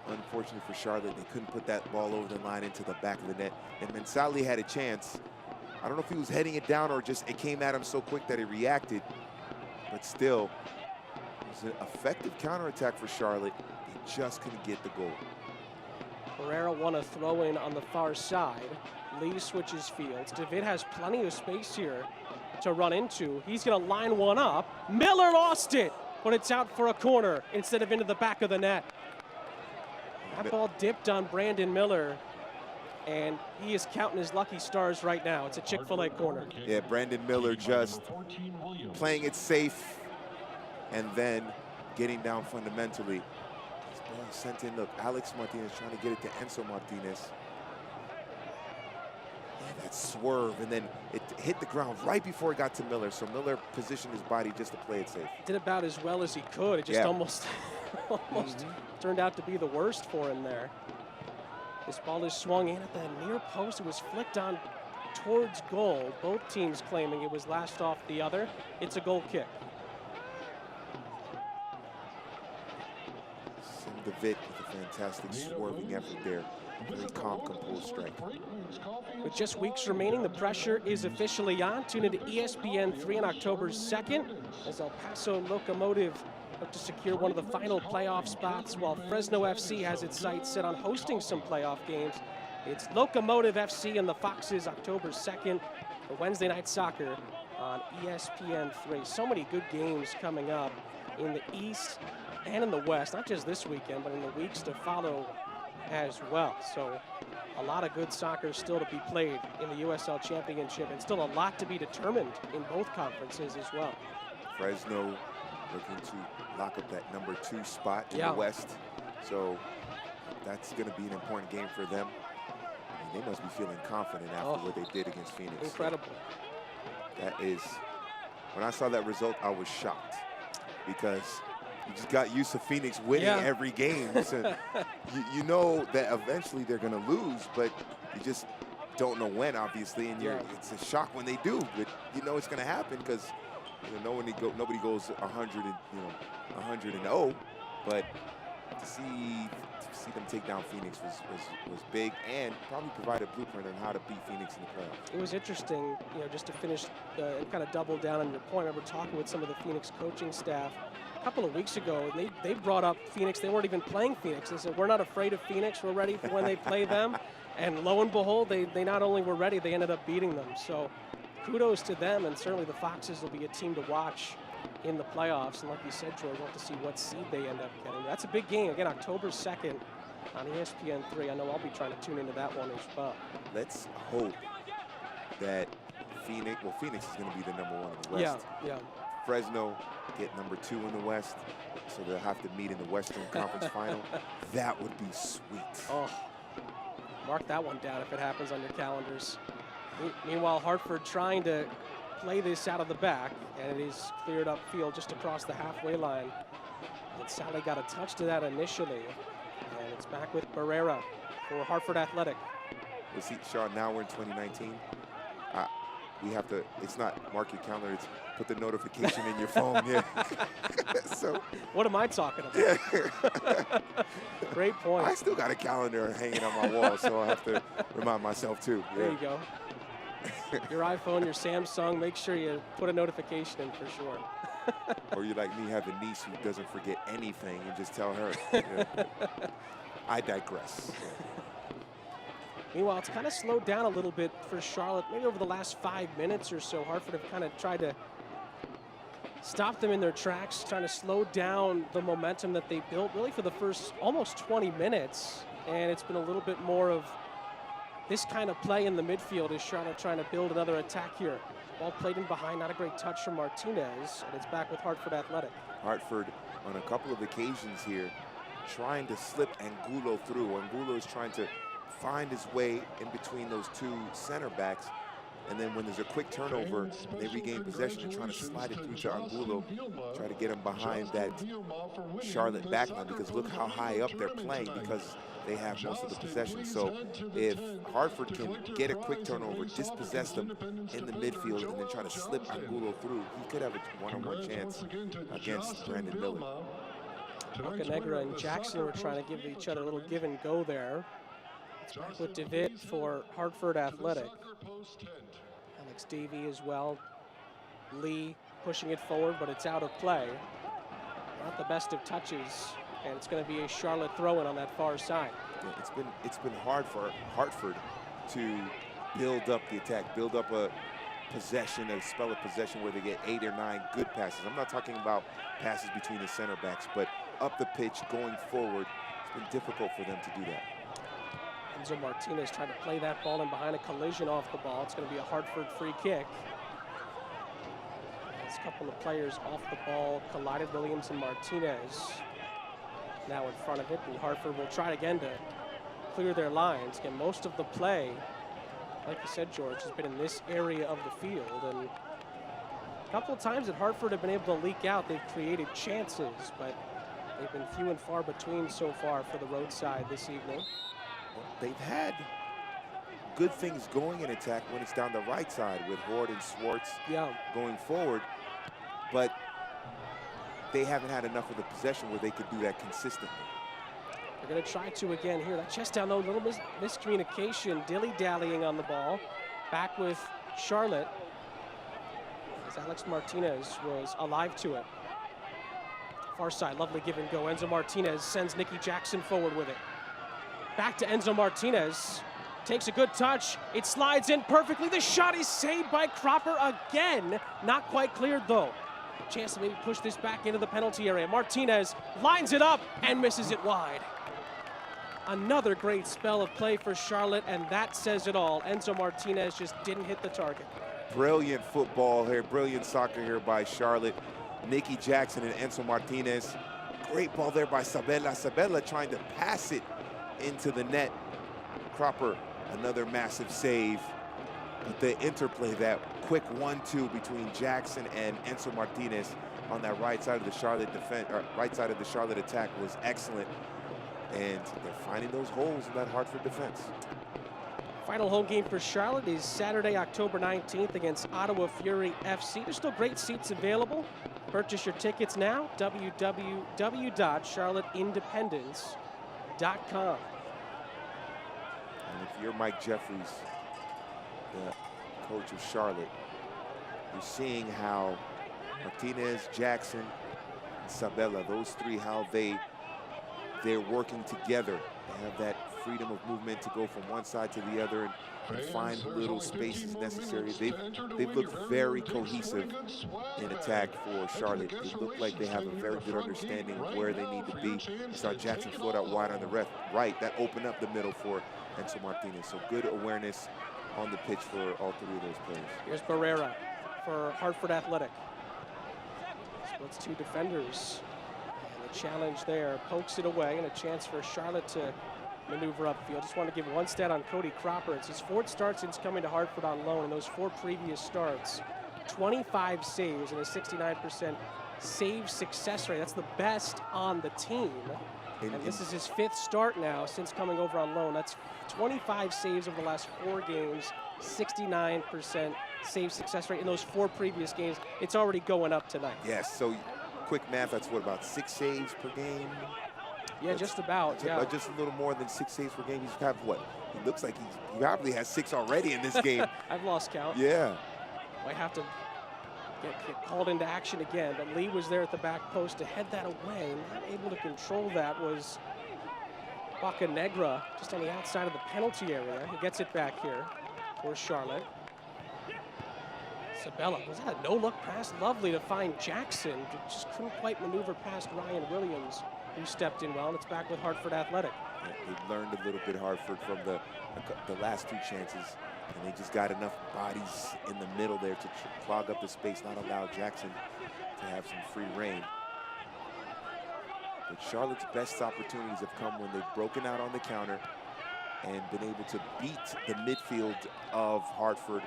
unfortunately for Charlotte, they couldn't put that ball over the line into the back of the net. And Mansali had a chance. I don't know if he was heading it down or just it came at him so quick that he reacted. But still, it was an effective counterattack for Charlotte. They just couldn't get the goal. Barrera won a throw-in on the far side. Lee switches fields. DeWitt has plenty of space here to run into. He's going to line one up. Miller lost it, but it's out for a corner instead of into the back of the net. That ball dipped on Brandon Miller, and he is counting his lucky stars right now. It's a Chick-fil-A corner. Yeah, Brandon Miller just playing it safe and then getting down fundamentally. This ball sent in. Look, Alex Martinez trying to get it to Enzo Martinez. Yeah, that swerve, and then it hit the ground right before it got to Miller. So Miller positioned his body just to play it safe. Did about as well as he could. It just almost turned out to be the worst for him there. This ball is swung in at the near post. It was flicked on towards goal. Both teams claiming it was lashed off the other. It's a goal kick. DeWitt with a fantastic swerving effort there. Very calm, composed strike. With just weeks remaining, the pressure is officially on. Tune into ESPN 3 on October 2nd as El Paso Locomotive look to secure one of the final playoff spots, while Fresno FC has its sights set on hosting some playoff games. It's Locomotive FC and the Foxes October 2nd. for Wednesday Night Soccer on ESPN3. So many good games coming up in the East and in the West, not just this weekend, but in the weeks to follow as well. So a lot of good soccer still to be played in the USL Championship, and still a lot to be determined in both conferences as well. Fresno looking to lock up that number 2 spot in the West. So that's going to be an important game for them. I mean, they must be feeling confident after what they did against Phoenix. Incredible. That is, when I saw that result, I was shocked, because you just got used to Phoenix winning every game. So you know that eventually they're going to lose, but you just don't know when, obviously, and it's a shock when they do. But you know it's going to happen, because nobody goes 100-0. But to see them take down Phoenix was big, and probably provide a blueprint on how to beat Phoenix in the playoffs. It was interesting, just to finish and kind of double down on your point. I remember talking with some of the Phoenix coaching staff a couple of weeks ago, and they brought up Phoenix. They weren't even playing Phoenix. They said, we're not afraid of Phoenix. We're ready for when they play them. And lo and behold, they not only were ready, they ended up beating them. So kudos to them, and certainly the Foxes will be a team to watch in the playoffs. And like you said, George, we'll have to see what seed they end up getting. That's a big game. Again, October 2nd on ESPN3. I know I'll be trying to tune into that one as well. Let's hope that Phoenix is going to be the number 1 in the West. Yeah. Fresno get number 2 in the West, so they'll have to meet in the Western Conference Final. That would be sweet. Oh, mark that one down if it happens on your calendars. Meanwhile, Hartford trying to play this out of the back, and it is cleared up field just across the halfway line. And Sally got a touch to that initially, and it's back with Barrera for Hartford Athletic. Well, see, Sean, now we're in 2019. We have to, it's not mark your calendar, it's put the notification in your phone. So what am I talking about? Great point. I still got a calendar hanging on my wall, so I have to remind myself too. There you go. Your iPhone, your Samsung, make sure you put a notification in for sure. Or you like me, have a niece who doesn't forget anything, and just tell her. I digress. Meanwhile, it's kind of slowed down a little bit for Charlotte. Maybe over the last 5 minutes or so, Hartford have kind of tried to stop them in their tracks, trying to slow down the momentum that they built really for the first almost 20 minutes. And it's been a little bit more of this kind of play in the midfield as Charlotte trying to build another attack here. Ball played in behind, not a great touch from Martinez, and it's back with Hartford Athletic. Hartford, on a couple of occasions here, trying to slip Angulo through. Angulo is trying to find his way in between those 2 center backs, and then when there's a quick turnover, they regain possession and trying to slide it through to Angulo, try to get him behind that Charlotte backline, because look how high up they're playing, because they have most of the possession. So if Hartford can get a quick turnover, dispossess them in the midfield, and then try to slip Angulo through, he could have a one-on-one chance against Brandon Miller. Bocanegra and Jackson were trying to give each other a little give and go there. It's back with DeVitt for Hartford Athletic. Alex Davey as well. Lee pushing it forward, but it's out of play. Not the best of touches, and it's going to be a Charlotte throw-in on that far side. Yeah, it's been hard for Hartford to build up the attack, build up a possession, a spell of possession where they get 8 or 9 good passes. I'm not talking about passes between the center backs, but up the pitch, going forward. It's been difficult for them to do that. Enzo Martinez trying to play that ball in behind, a collision off the ball. It's going to be a Hartford free kick. As a couple of players off the ball collided, Williams and Martinez now in front of it, and Hartford will try again to clear their lines. Again, most of the play, like you said, George, has been in this area of the field, and a couple of times that Hartford have been able to leak out. They've created chances, but they've been few and far between so far for the roadside this evening. They've had good things going in attack when it's down the right side with Ward and Swartz going forward, but they haven't had enough of the possession where they could do that consistently. They're going to try to again here. That chest down low, a little miscommunication, dilly-dallying on the ball. Back with Charlotte as Alex Martinez was alive to it. Far side, lovely give and go. Enzo Martinez sends Nicky Jackson forward with it. Back to Enzo Martinez. Takes a good touch. It slides in perfectly. The shot is saved by Cropper again. Not quite cleared though. Chance to maybe push this back into the penalty area. Martinez lines it up and misses it wide. Another great spell of play for Charlotte, and that says it all. Enzo Martinez just didn't hit the target. Brilliant football here, brilliant soccer here by Charlotte. Nikki Jackson and Enzo Martinez. Great ball there by Sabella. Sabella trying to pass it into the net. Cropper, another massive save. But the interplay, that quick 1-2 between Jackson and Enzo Martinez on that right side of the Charlotte defense, or right side of the Charlotte attack was excellent. And they're finding those holes in that Hartford defense. Final home game for Charlotte is Saturday, October 19th against Ottawa Fury FC. There's still great seats available. Purchase your tickets now, www.charlotteindependence.com. And if you're Mike Jeffries, the coach of Charlotte, you're seeing how Martinez, Jackson, and Sabella, those three, how they're working together. They have that freedom of movement to go from one side to the other and find little spaces necessary. They've looked very cohesive in attack for Charlotte. They look like they have a very good understanding of where they need to be. You saw Jackson float out wide on the right. That opened up the middle for Enzo Martinez. So good awareness on the pitch for all three of those players. Here's Barrera for Hartford Athletic. Splits two defenders. And the challenge there pokes it away, and a chance for Charlotte to maneuver upfield. Just want to give one stat on Cody Cropper. It's his fourth start since coming to Hartford on loan. In those four previous starts, 25 saves and a 69% save success rate. That's the best on the team. And this is his fifth start now since coming over on loan. That's 25 saves over the last 4 games, 69% save success rate in those 4 previous games. It's already going up tonight. Yes, so quick math, that's what, about 6 saves per game? Yeah, just about, yeah. Just a little more than 6 saves per game. He's got what? He looks like he probably has 6 already in this game. I've lost count. Yeah. Might have to get called into action again, but Lee was there at the back post to head that away. Not able to control that was Bocanegra, just on the outside of the penalty area. He gets it back here for Charlotte. Sabella, was that a no-look pass? Lovely to find Jackson. Just couldn't quite maneuver past Ryan Williams, who stepped in well, and it's back with Hartford Athletic. Yeah, they've learned a little bit, Hartford, from the last 2 chances, and they just got enough bodies in the middle there to clog up the space, not allow Jackson to have some free reign. But Charlotte's best opportunities have come when they've broken out on the counter and been able to beat the midfield of Hartford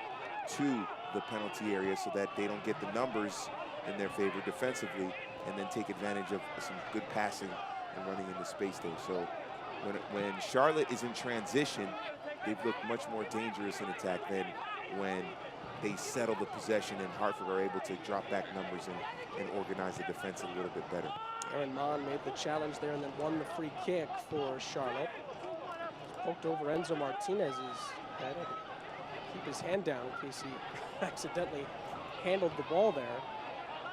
to the penalty area so that they don't get the numbers in their favor defensively, and then take advantage of some good passing and running into space there. So when Charlotte is in transition, they've looked much more dangerous in attack than when they settle the possession and Hartford are able to drop back numbers and organize the defense a little bit better. Aaron Mon made the challenge there and then won the free kick for Charlotte. Poked over Enzo Martinez's head. Keep his hand down in case he accidentally handled the ball there.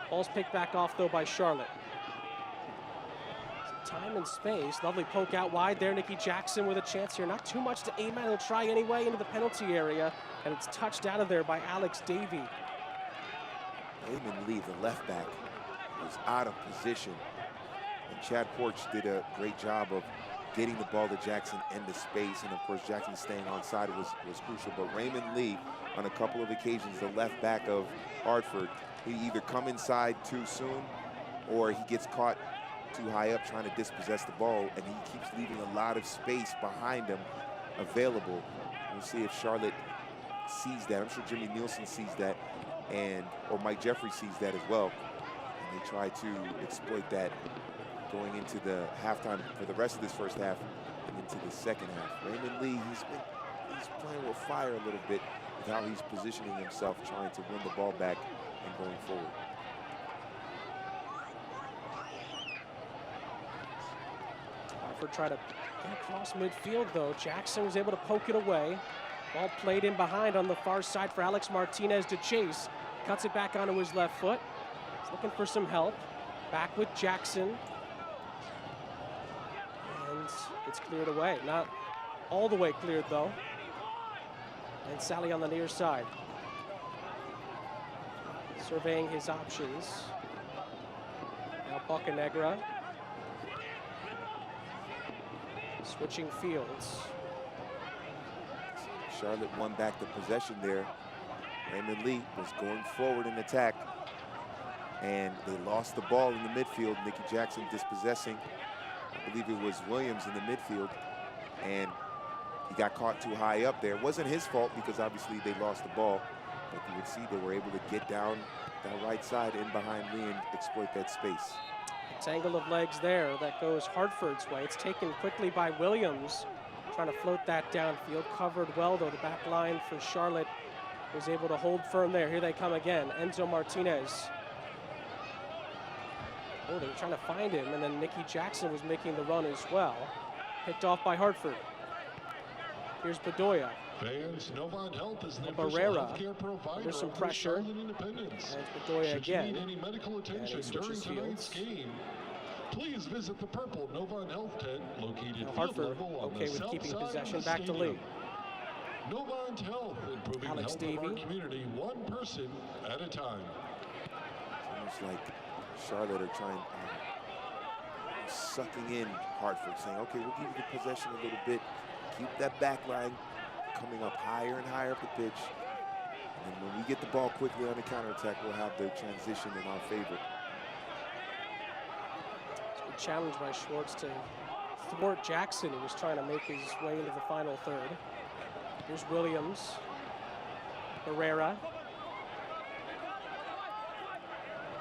Ball's picked back off though by Charlotte. Some time and space. Lovely poke out wide there. Nikki Jackson with a chance here. Not too much to aim at. He'll try anyway into the penalty area, and it's touched out of there by Alex Davey. Raymond Lee, the left back, was out of position, and Chad Porch did a great job of getting the ball to Jackson into space, and of course Jackson staying on side was crucial. But Raymond Lee, on a couple of occasions, the left back of Hartford, he either come inside too soon or he gets caught too high up trying to dispossess the ball, and he keeps leaving a lot of space behind him available. We'll see if Charlotte sees that. I'm sure Jimmy Nielsen sees that, or Mike Jeffrey sees that as well, and they try to exploit that going into the halftime for the rest of this first half and into the second half. Raymond Lee, he's playing with fire a little bit with how he's positioning himself, trying to win the ball back and going forward. Hartford tried to get across midfield though. Jackson was able to poke it away. Ball played in behind on the far side for Alex Martinez to chase. Cuts it back onto his left foot. He's looking for some help. Back with Jackson. And it's cleared away. Not all the way cleared though. And Sally on the near side. Surveying his options. Now Bocanegra. Switching fields. Charlotte won back the possession there. Raymond Lee was going forward in attack, and they lost the ball in the midfield. Nicky Jackson dispossessing, I believe it was Williams in the midfield, and he got caught too high up there. It wasn't his fault because obviously they lost the ball, but you would see they were able to get down that right side in behind Lee and exploit that space. Tangle of legs there that goes Hartford's way. It's taken quickly by Williams, trying to float that downfield. Covered well though, the back line for Charlotte was able to hold firm there. Here they come again, Enzo Martinez. Oh, they were trying to find him, and then Nicky Jackson was making the run as well. Picked off by Hartford. Here's Bedoya. Fans, Novant Health is the Barrera. official healthcare provider There's some of pressure. Charlotte Independence. And Bedoya Should you again. need any medical attention he during switches tonight's fields. game, please visit the purple Novant Health tent located Now field Hartford level on okay the with south keeping side of possession. the Back to stadium. Lee. Novant Health, improving Alex health of our Davey. community one person at a time. Almost like Charlotte are trying, sucking in Hartford, saying, okay, we'll give you the possession a little bit, keep that back line coming up higher and higher up the pitch, and when we get the ball quickly on the counterattack, we'll have the transition in our favor. Good challenge by Schwartz to thwart Jackson, who was trying to make his way into the final third. Here's Williams. Herrera.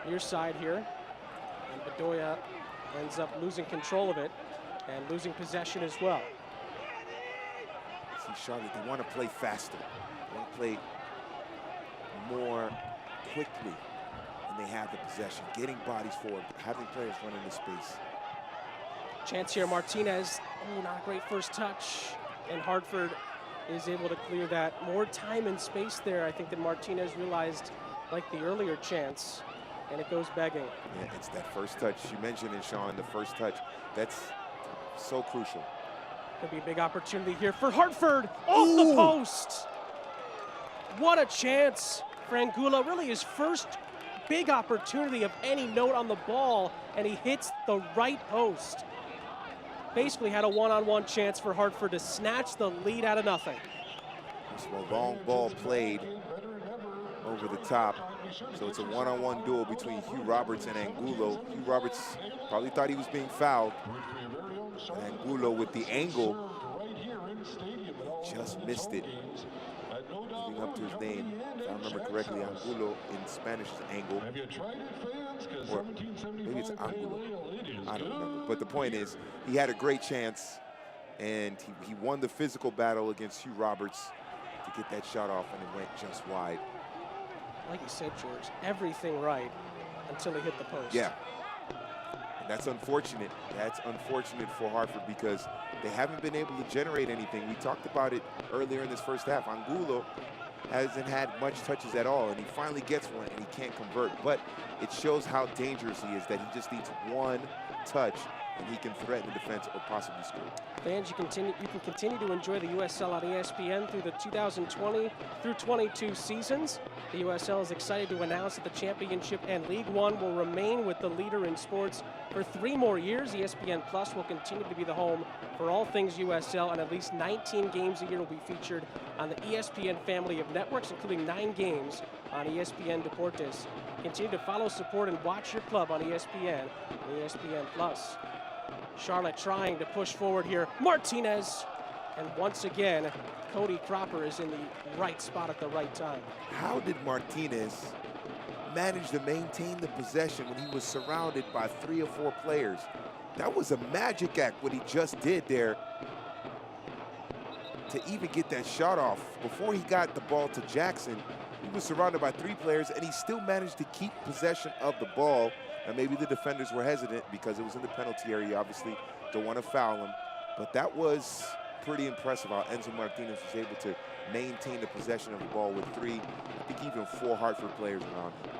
Near side here. And Bedoya ends up losing control of it and losing possession as well. See, Charlotte, they want to play faster. They want to play more quickly when they have the possession, getting bodies forward, having players run into space. Chance here, Martinez. Oh, not a great first touch. And Hartford is able to clear that. More time and space there, I think, than Martinez realized, like the earlier chance. And it goes begging. Yeah, it's that first touch. You mentioned it, Sean, the first touch. That's so crucial. Could be a big opportunity here for Hartford. Off the post. What a chance. Frangula, really his first big opportunity of any note on the ball, and he hits the right post. Basically had a one-on-one chance for Hartford to snatch the lead out of nothing. So a long ball played over the top. So it's a one-on-one duel between Hugh Roberts and Angulo. Hugh Roberts probably thought he was being fouled. And Angulo with the angle just missed it. Living up to his name, if I remember correctly, Angulo in Spanish is angle. Or maybe it's Angulo. I don't remember. But the point is, he had a great chance, and he won the physical battle against Hugh Roberts to get that shot off, and it went just wide. Like you said, George, everything right until he hit the post. Yeah. And that's unfortunate. That's unfortunate for Hartford because they haven't been able to generate anything. We talked about it earlier in this first half. Angulo hasn't had much touches at all, and he finally gets one, and he can't convert. But it shows how dangerous he is, that he just needs one touch, and he can threaten the defense or possibly score. Fans, you can continue to enjoy the USL on ESPN through the 2020 through 22 seasons. The USL is excited to announce that the championship and League One will remain with the leader in sports for 3 more years. ESPN Plus will continue to be the home for all things USL, and at least 19 games a year will be featured on the ESPN family of networks, including 9 games on ESPN Deportes. Continue to follow, support, and watch your club on ESPN and ESPN Plus. Charlotte trying to push forward here. Martinez. And once again, Cody Cropper is in the right spot at the right time. How did Martinez manage to maintain the possession when he was surrounded by 3 or 4 players? That was a magic act what he just did there to even get that shot off. Before he got the ball to Jackson, he was surrounded by 3 players, and he still managed to keep possession of the ball. And maybe the defenders were hesitant because it was in the penalty area. Obviously, don't want to foul him. But that was pretty impressive how Enzo Martinez was able to maintain the possession of the ball with 3, I think even 4 Hartford players around him.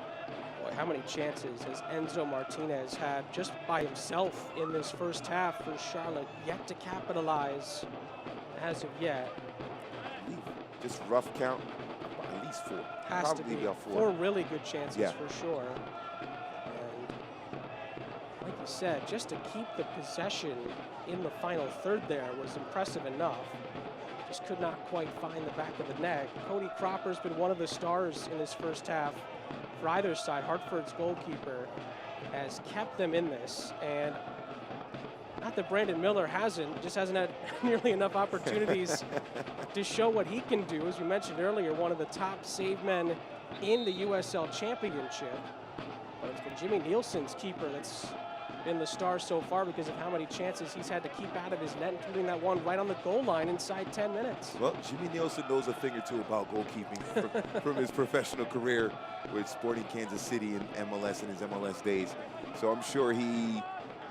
Boy, how many chances has Enzo Martinez had just by himself in this first half for Charlotte? Yet to capitalize as of yet. I believe just rough count, at least 4. Has Probably to be. about 4. 4 really good chances Yeah. for sure. And like you said, just to keep the possession in the final third there was impressive enough. Just could not quite find the back of the net. Cody Cropper's been one of the stars in this first half for either side. Hartford's goalkeeper has kept them in this, and not that Brandon Miller just hasn't had nearly enough opportunities to show what he can do. As we mentioned earlier, one of the top save men in the USL Championship. But it's been Jimmy Nielsen's keeper that's been the star so far because of how many chances he's had to keep out of his net, including that one right on the goal line inside 10 minutes. Well, Jimmy Nielsen knows a thing or two about goalkeeping from his professional career with Sporting Kansas City and MLS in his MLS days. So I'm sure he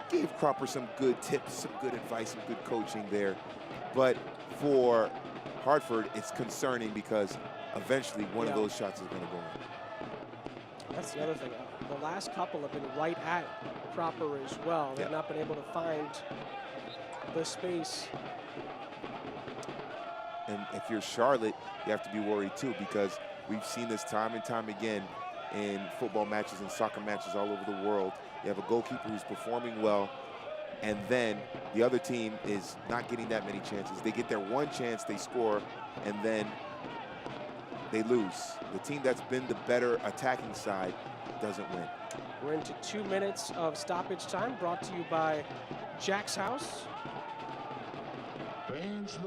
gave Cropper some good tips, some good advice, some good coaching there. But for Hartford, it's concerning because eventually one of those shots is going to go in. That's the other thing. The last couple have been right at Cropper as well. They've not been able to find the space. And if you're Charlotte, you have to be worried too, because we've seen this time and time again in football matches and soccer matches all over the world. You have a goalkeeper who's performing well, and then the other team is not getting that many chances. They get their one chance, they score, and then they lose. The team that's been the better attacking side doesn't win. We're into 2 minutes of stoppage time, brought to you by Jack's House.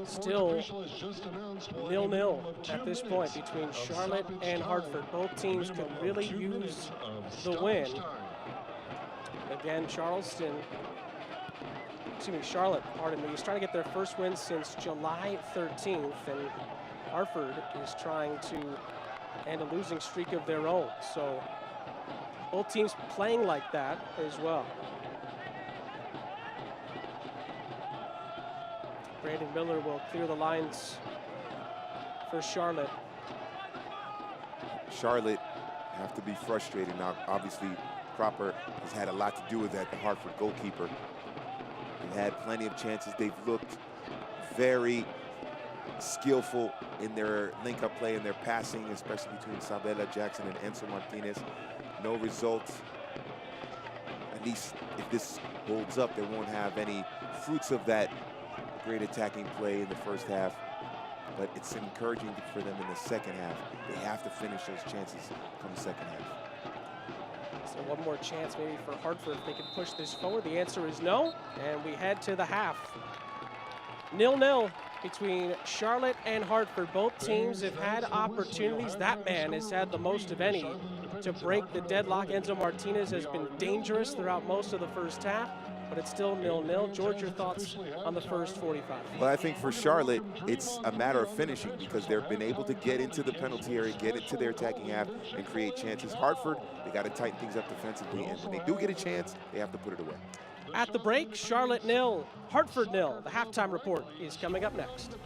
Still 0-0 at this point between Charlotte and Hartford. Both teams could really use the win. Again, Charlotte, pardon me, is trying to get their first win since July 13th, and Hartford is trying to end a losing streak of their own. So both teams playing like that as well. Brandon Miller will clear the lines for Charlotte. Charlotte have to be frustrated now. Obviously, Cropper has had a lot to do with that, the Hartford goalkeeper. They've had plenty of chances. They've looked very skillful in their link-up play and their passing, especially between Sabella Jackson and Enzo Martinez. No results. At least if this holds up, they won't have any fruits of that great attacking play in the first half. But it's encouraging for them in the second half. They have to finish those chances come the second half. So one more chance maybe for Hartford if they can push this forward. The answer is no, and we head to the half. 0-0 between Charlotte and Hartford. Both teams have had opportunities. That man has had the most of any to break the deadlock. Enzo Martinez has been dangerous throughout most of the first half, but it's still 0-0. George, your thoughts on the first 45? Well, I think for Charlotte, it's a matter of finishing because they've been able to get into the penalty area, get into their attacking half, and create chances. Hartford, they got to tighten things up defensively, and when they do get a chance, they have to put it away. At the break, Charlotte 0, Hartford 0. The halftime report is coming up next.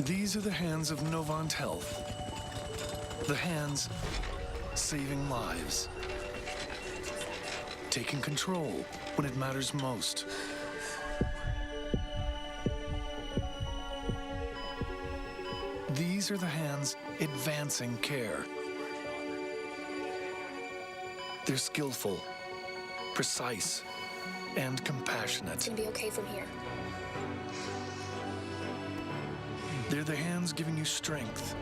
These are the hands of Novant Health. The hands saving lives. Taking control when it matters most. These are the hands advancing care. They're skillful, precise, and compassionate. It's gonna be okay from here. They're the hands giving you strength.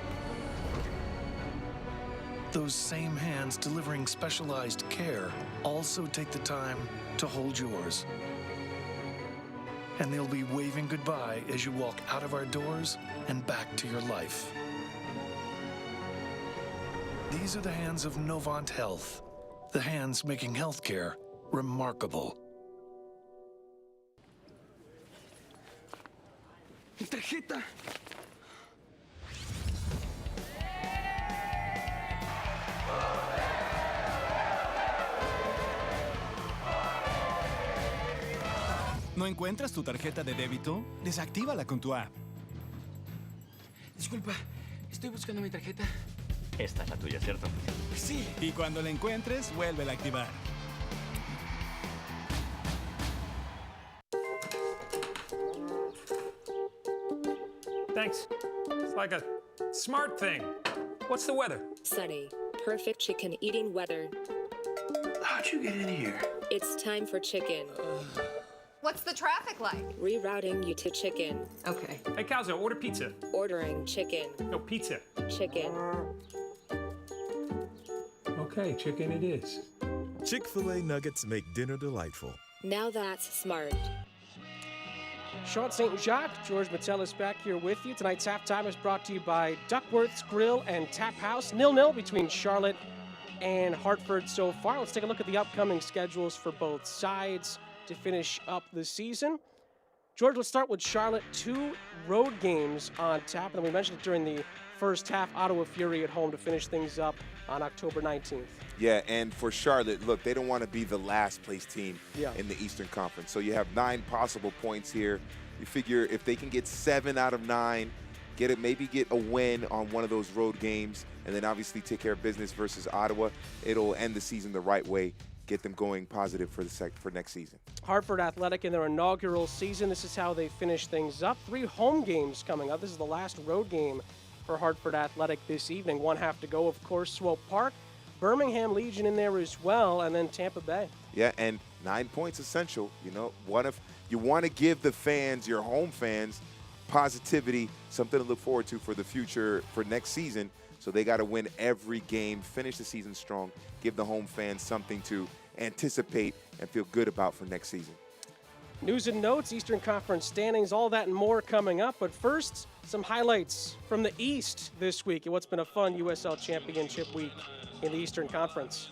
Those same hands delivering specialized care also take the time to hold yours. And they'll be waving goodbye as you walk out of our doors and back to your life. These are the hands of Novant Health, the hands making healthcare remarkable. Tarjeta. ¿No encuentras tu tarjeta de débito? Desactívala con tu app. Disculpa, estoy buscando mi tarjeta. Esta es la tuya, ¿cierto? Sí. Y cuando la encuentres, vuélvela a activar. Thanks. It's like a smart thing. What's the weather? Sunny. Perfect chicken eating weather. How'd you get in here? It's time for chicken. What's the traffic like? Rerouting you to chicken. Okay. Hey, Calzo, order pizza. Ordering chicken. No, pizza. Chicken. Okay, chicken it is. Chick-fil-A nuggets make dinner delightful. Now that's smart. Sean St. Jacques, George Metellus back here with you. Tonight's halftime is brought to you by Duckworth's Grill and Tap House. 0-0 between Charlotte and Hartford so far. Let's take a look at the upcoming schedules for both sides to finish up the season. George, let's start with Charlotte. 2 road games on tap, and we mentioned it during the first half. Ottawa Fury at home to finish things up on October 19th. Yeah, and for Charlotte, look, they don't want to be the last place team in the Eastern Conference. So you have 9 possible points here. You figure if they can get 7 out of 9, maybe get a win on one of those road games, and then obviously take care of business versus Ottawa, it'll end the season the right way, get them going positive for next season. Hartford Athletic in their inaugural season. This is how they finish things up. 3 home games coming up. This is the last road game for Hartford Athletic this evening. 1 half to go, of course. Swope Park, Birmingham Legion in there as well, and then Tampa Bay. Yeah, and 9 points essential. You know, you want to give the fans, your home fans, positivity, something to look forward to for the future, for next season. So they got to win every game, finish the season strong, give the home fans something to anticipate and feel good about for next season. News and notes, Eastern Conference standings, all that and more coming up. But first, some highlights from the East this week and what's been a fun USL Championship week in the Eastern Conference.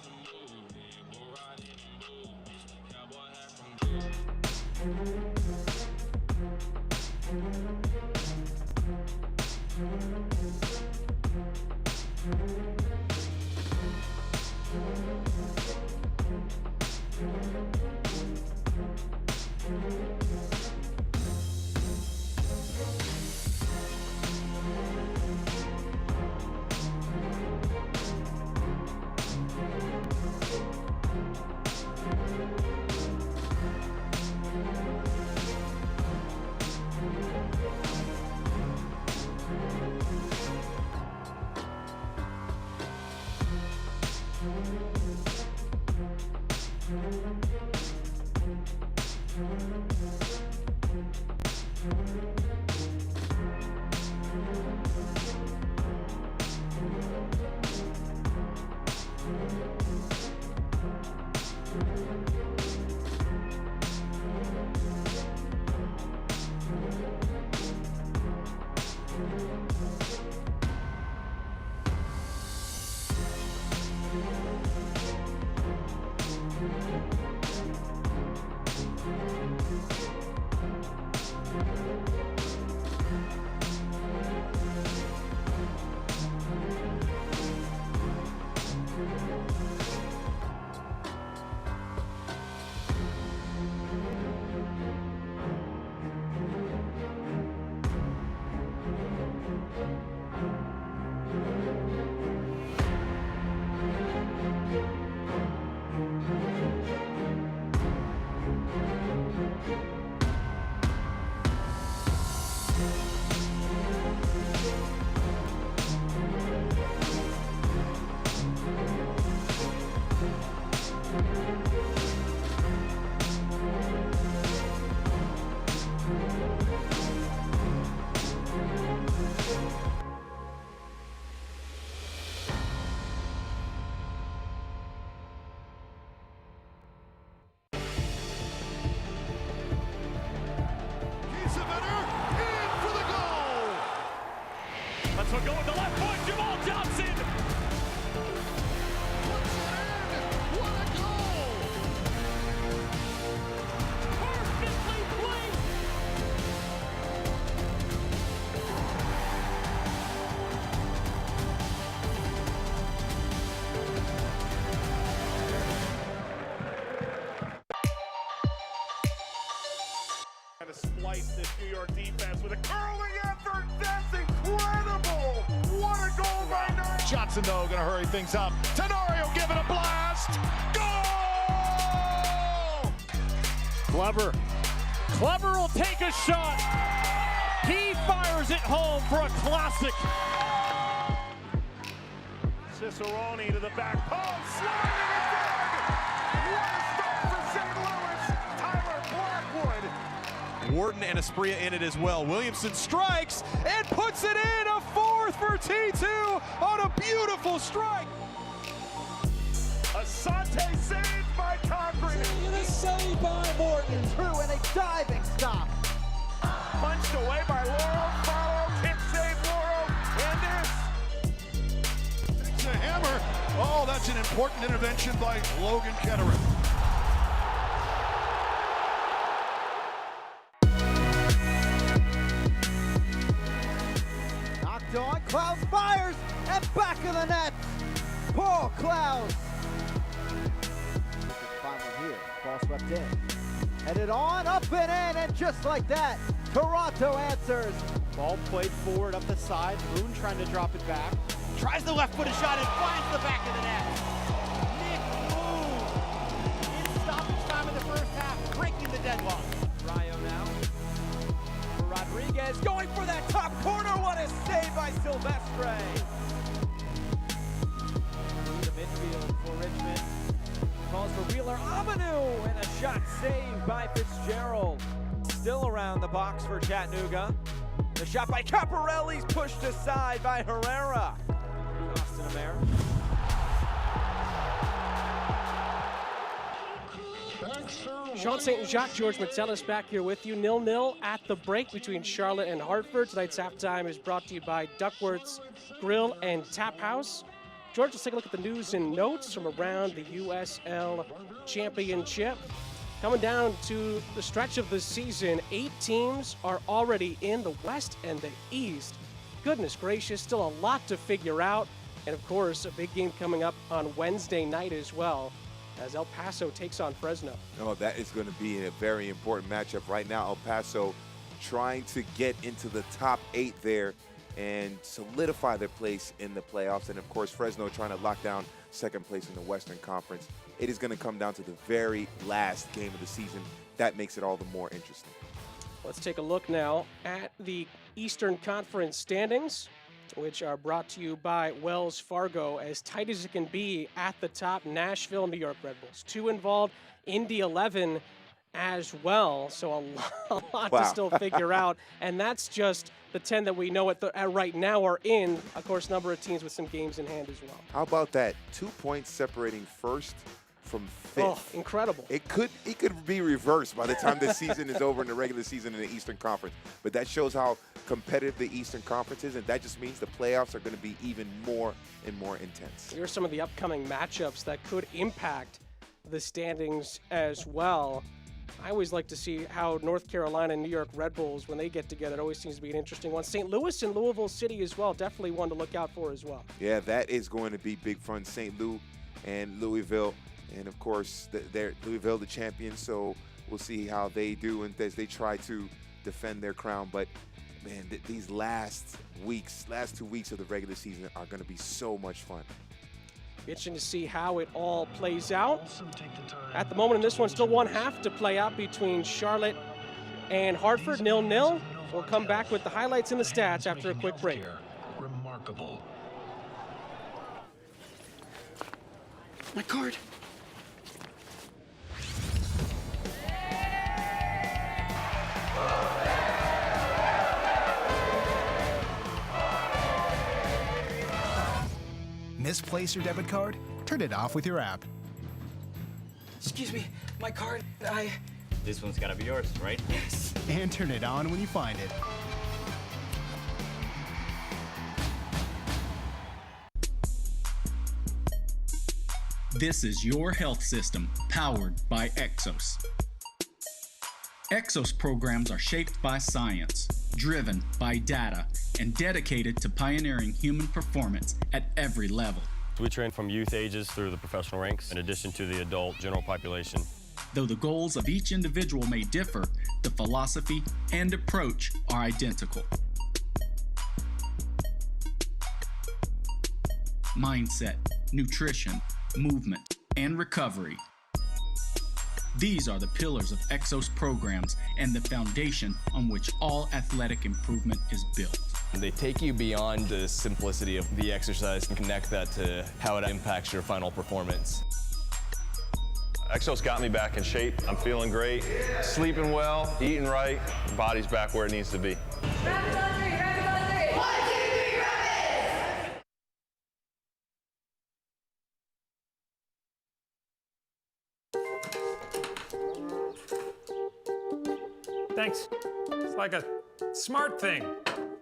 Let's go with the left point, Jamal Johnson. What a goal! Perfectly played. To splice this New York defense with a Early effort, that's incredible! What a goal by Knight! Johnson, though, going to hurry things up. Tenorio giving a blast! Goal! Clever will take a shot. He fires it home for a classic. Cicerone to the back post, sliding it in! What a start for St. Louis! Tyler Blackwood. Wharton and Asprilla in it as well. Williamson strikes and puts it in, a fourth for T2 on a beautiful strike. Asante saved by Cochran. And a save by Morton. Through and a diving stop. Punched away by Laurel. Follow. Can't save Laurel. And this. It's a hammer. Oh, that's an important intervention by Logan Ketterer. Knocked on. Klaus fires and back of the net. Paul Klaus. Final here. Ball swept in. Headed on, up and in, and just like that, Toronto answers. Ball played forward up the side. Moon trying to drop it back. Tries the left-footed shot and finds the back of the net. Nick Moon in stoppage time in the first half, breaking the deadlock. Rayo now for Rodriguez, going for that top corner. What a save by Silvestre. Through the midfield for Richmond. Calls for Wheeler Avenue, and a shot saved by Fitzgerald. Still around the box for Chattanooga. The shot by Caparelli's pushed aside by Herrera. Austin Amer. Sean St. Jacques, George Metellus back here with you. 0-0 at the break between Charlotte and Hartford. Tonight's halftime is brought to you by Duckworth's Grill and Tap House. George, let's take a look at the news and notes from around the USL Championship. Coming down to the stretch of the season, 8 teams are already in the West and the East. Goodness gracious, still a lot to figure out. And of course, a big game coming up on Wednesday night as well, as El Paso takes on Fresno. Oh, that is going to be a very important matchup right now. El Paso trying to get into the top 8 there and solidify their place in the playoffs. And of course, Fresno trying to lock down second place in the Western Conference. It is going to come down to the very last game of the season. That makes it all the more interesting. Let's take a look now at the Eastern Conference standings, which are brought to you by Wells Fargo. As tight as it can be at the top, Nashville, New York Red Bulls. 2 involved, Indy 11 as well. So a lot to still figure out. And that's just the 10 that we know at right now are in. Of course, number of teams with some games in hand as well. How about that? 2 points separating first from 5th. Oh, incredible. It could be reversed by the time the season is over in the regular season in the Eastern Conference. But that shows how competitive the Eastern Conference is, and that just means the playoffs are going to be even more and more intense. Here are some of the upcoming matchups that could impact the standings as well. I always like to see how North Carolina and New York Red Bulls, when they get together, it always seems to be an interesting one. St. Louis and Louisville City as well, definitely one to look out for as well. Yeah, that is going to be big fun. St. Louis and Louisville. And, of course, they're Louisville the champions, so we'll see how they do and as they try to defend their crown. But, man, these last 2 weeks of the regular season are going to be so much fun. Itching to see how it all plays out. At the moment in this one, still 1/2 to play out between Charlotte and Hartford, 0-0. We'll come back with the highlights and the stats after a quick break. Remarkable. My card. Misplace your debit card? Turn it off with your app. Excuse me, my card. This one's gotta be yours, right? Yes. And turn it on when you find it. This is your health system, powered by Exos. Exos programs are shaped by science, driven by data, and dedicated to pioneering human performance at every level. We train from youth ages through the professional ranks, in addition to the adult general population. Though the goals of each individual may differ, The philosophy and approach are identical. Mindset, nutrition, movement, and recovery. These are the pillars of Exos programs and the foundation on which all athletic improvement is built. They take you beyond the simplicity of the exercise and connect that to how it impacts your final performance. Exos got me back in shape. I'm feeling great, sleeping well, eating right, body's back where it needs to be. Rapids on three, rapids on three. 1, 2, 3, rapids! Thanks. It's like a smart thing.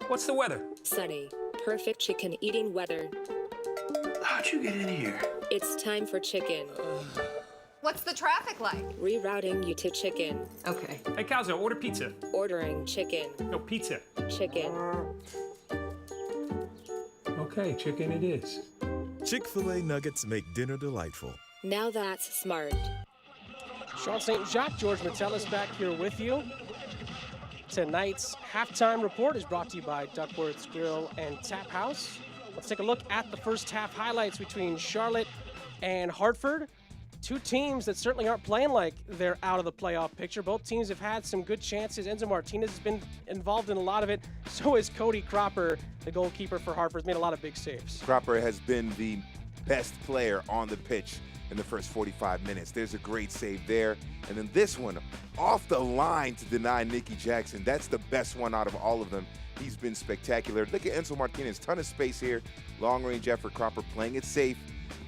What's the weather? Sunny. Perfect chicken eating weather. How'd you get in here? It's time for chicken. What's the traffic like? Rerouting you to chicken. Okay. Hey, Calzo, order pizza. Ordering chicken. No, pizza. Chicken. Okay, chicken it is. Chick-fil-A nuggets make dinner delightful. Now that's smart. Sean St. Jacques, George Martinez back here with you. Tonight's halftime report is brought to you by Duckworth's Grill and Tap House. Let's take a look at the first half highlights between Charlotte and Hartford. Two teams that certainly aren't playing like they're out of the playoff picture. Both teams have had some good chances. Enzo Martinez has been involved in a lot of it. So is Cody Cropper, the goalkeeper for Hartford, has made a lot of big saves. Cropper has been the best player on the pitch in the first 45 minutes. There's a great save there. And then this one, off the line to deny Nicky Jackson. That's the best one out of all of them. He's been spectacular. Look at Enzo Martinez, ton of space here. Long-range effort, Cropper playing it safe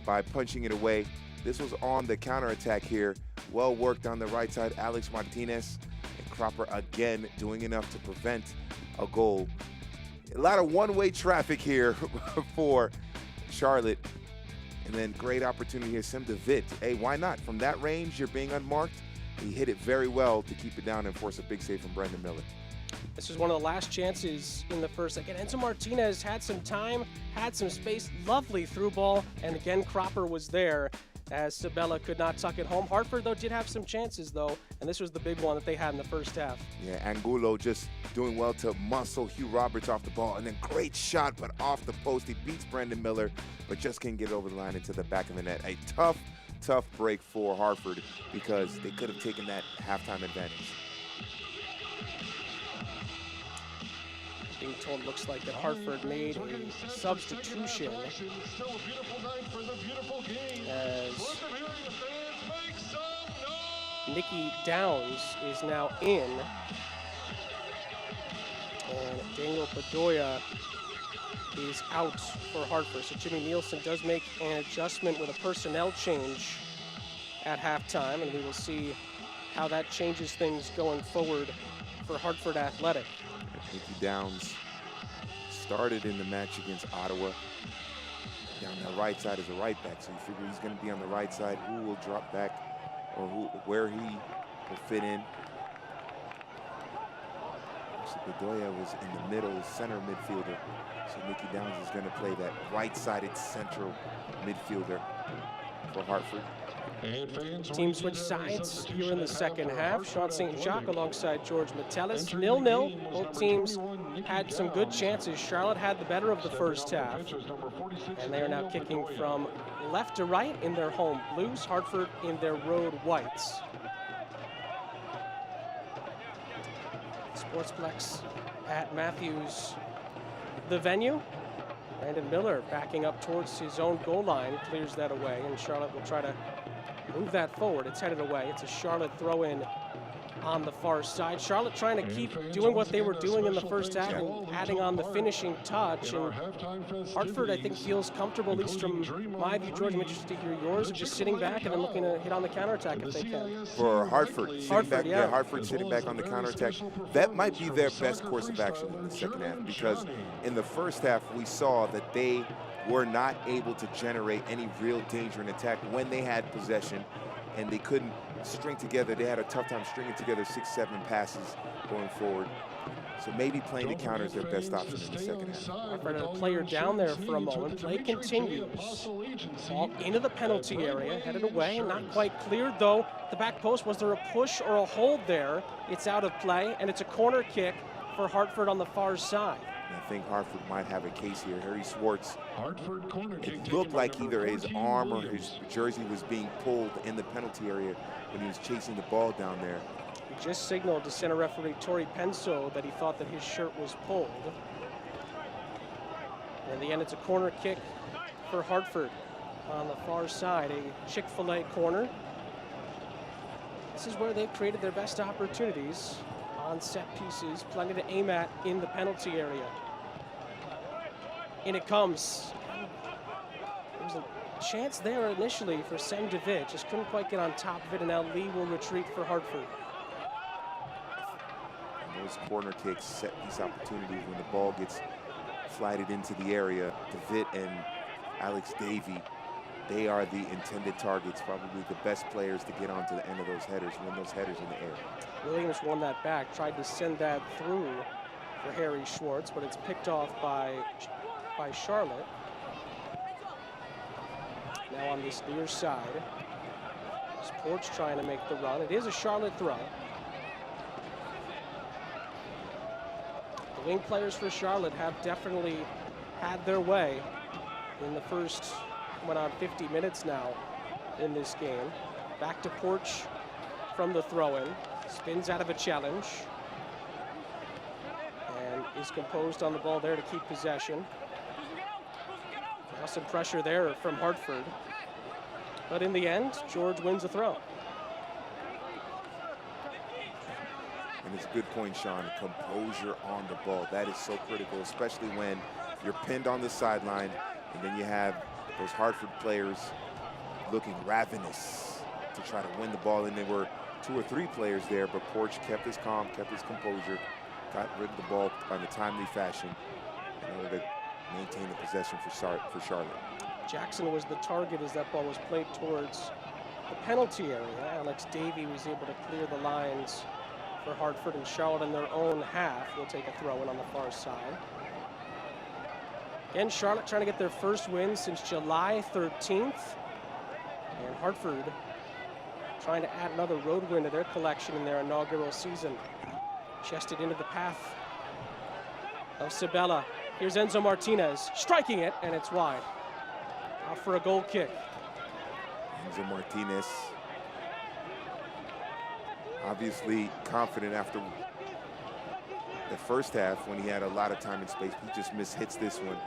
by punching it away. This was on the counterattack here. Well worked on the right side, Alex Martinez. And Cropper again doing enough to prevent a goal. A lot of one-way traffic here for Charlotte. And then great opportunity here, Sim DeVitt. Hey, why not? From that range, you're being unmarked. He hit it very well to keep it down and force a big save from Brendan Miller. This was one of the last chances in the first. Again, Enzo Martinez had some time, had some space, lovely through ball, and again, Cropper was there as Sabella could not tuck it home. Hartford, though, did have some chances, though, and this was the big one that they had in the first half. Yeah, Angulo just doing well to muscle Hugh Roberts off the ball, and then great shot, but off the post. He beats Brendan Miller, but just can't get over the line into the back of the net. A tough break for Hartford because they could have taken that halftime advantage. Being told looks like that Hartford made a substitution as Nicky Downs is now in, and Daniel Bedoya is out for Hartford. So Jimmy Nielsen does make an adjustment with a personnel change at halftime, and we will see how that changes things going forward for Hartford Athletic. Nicky Downs started in the match against Ottawa. Down the right side is a right back, so you figure he's going to be on the right side. Who will drop back, or where he will fit in? Actually, Bedoya was in the middle, center midfielder. So Nicky Downs is going to play that right-sided central midfielder for Hartford. Team switch sides here in the second half. Sean St. Jacques alongside George Metellus. 0-0. Both teams had some good chances. Charlotte had the better of the first half. And they are now kicking from left to right in their home blues. Hartford in their road whites. Sportsplex at Matthews, the venue. Brandon Miller backing up towards his own goal line, clears that away, and Charlotte will try to move that forward. It's headed away. It's a Charlotte throw-in on the far side. Charlotte trying to keep doing what they were doing in the first half and adding on the finishing touch. And Hartford, I think, feels comfortable, at least from my view. George, I'm interested to hear yours, of just sitting back and then looking to hit on the counterattack if they can. For Hartford, Hartford sitting back on the counterattack. That might be their best course of action in the second half, because in the first half we saw that they were not able to generate any real danger in attack when they had possession, and they couldn't string together. They had a tough time stringing together 6-7 passes going forward. So maybe playing the counter is their best option in the second half. Hartford had a player down there for a moment. Play continues. Ball into the penalty area, headed away, not quite cleared though. The back post, was there a push or a hold there? It's out of play, and it's a corner kick for Hartford on the far side. I think Hartford might have a case here. Harry Schwartz, Hartford corner kick. it looked like either his arm or his jersey was being pulled in the penalty area when he was chasing the ball down there. He just signaled to center referee Tori Penso that he thought that his shirt was pulled. In the end, it's a corner kick for Hartford on the far side, a Chick-fil-A corner. This is where they've created their best opportunities on set pieces, plenty to aim at in the penalty area. In it comes. There was a chance there initially for Sem David, just couldn't quite get on top of it, and now Lee will retreat for Hartford. And those corner kicks, set piece opportunities when the ball gets flighted into the area. David and Alex Davey, they are the intended targets, probably the best players to get onto the end of those headers, win those headers in the air. Williams won that back, tried to send that through for Harry Schwartz, but it's picked off by Charlotte. Now on this near side, Sports trying to make the run. It is a Charlotte throw. The wing players for Charlotte have definitely had their way in the first, went on 50 minutes now in this game. Back to Porch from the throw-in. Spins out of a challenge. And is composed on the ball there to keep possession. Now some pressure there from Hartford. But in the end, George wins the throw. And it's a good point, Sean. Composure on the ball. That is so critical, especially when you're pinned on the sideline and then you have those Hartford players looking ravenous to try to win the ball. And there were 2 or 3 players there, but Porch kept his calm, kept his composure, got rid of the ball in a timely fashion in order to maintain the possession for Charlotte. Jackson was the target as that ball was played towards the penalty area. Alex Davey was able to clear the lines for Hartford, and Charlotte in their own half will take a throw-in on the far side. Again, Charlotte trying to get their first win since July 13th. And Hartford trying to add another road win to their collection in their inaugural season. Chested into the path of Sabella. Here's Enzo Martinez striking it, and it's wide. Out for a goal kick. Enzo Martinez, obviously confident after the first half when he had a lot of time and space. He just mishits this one.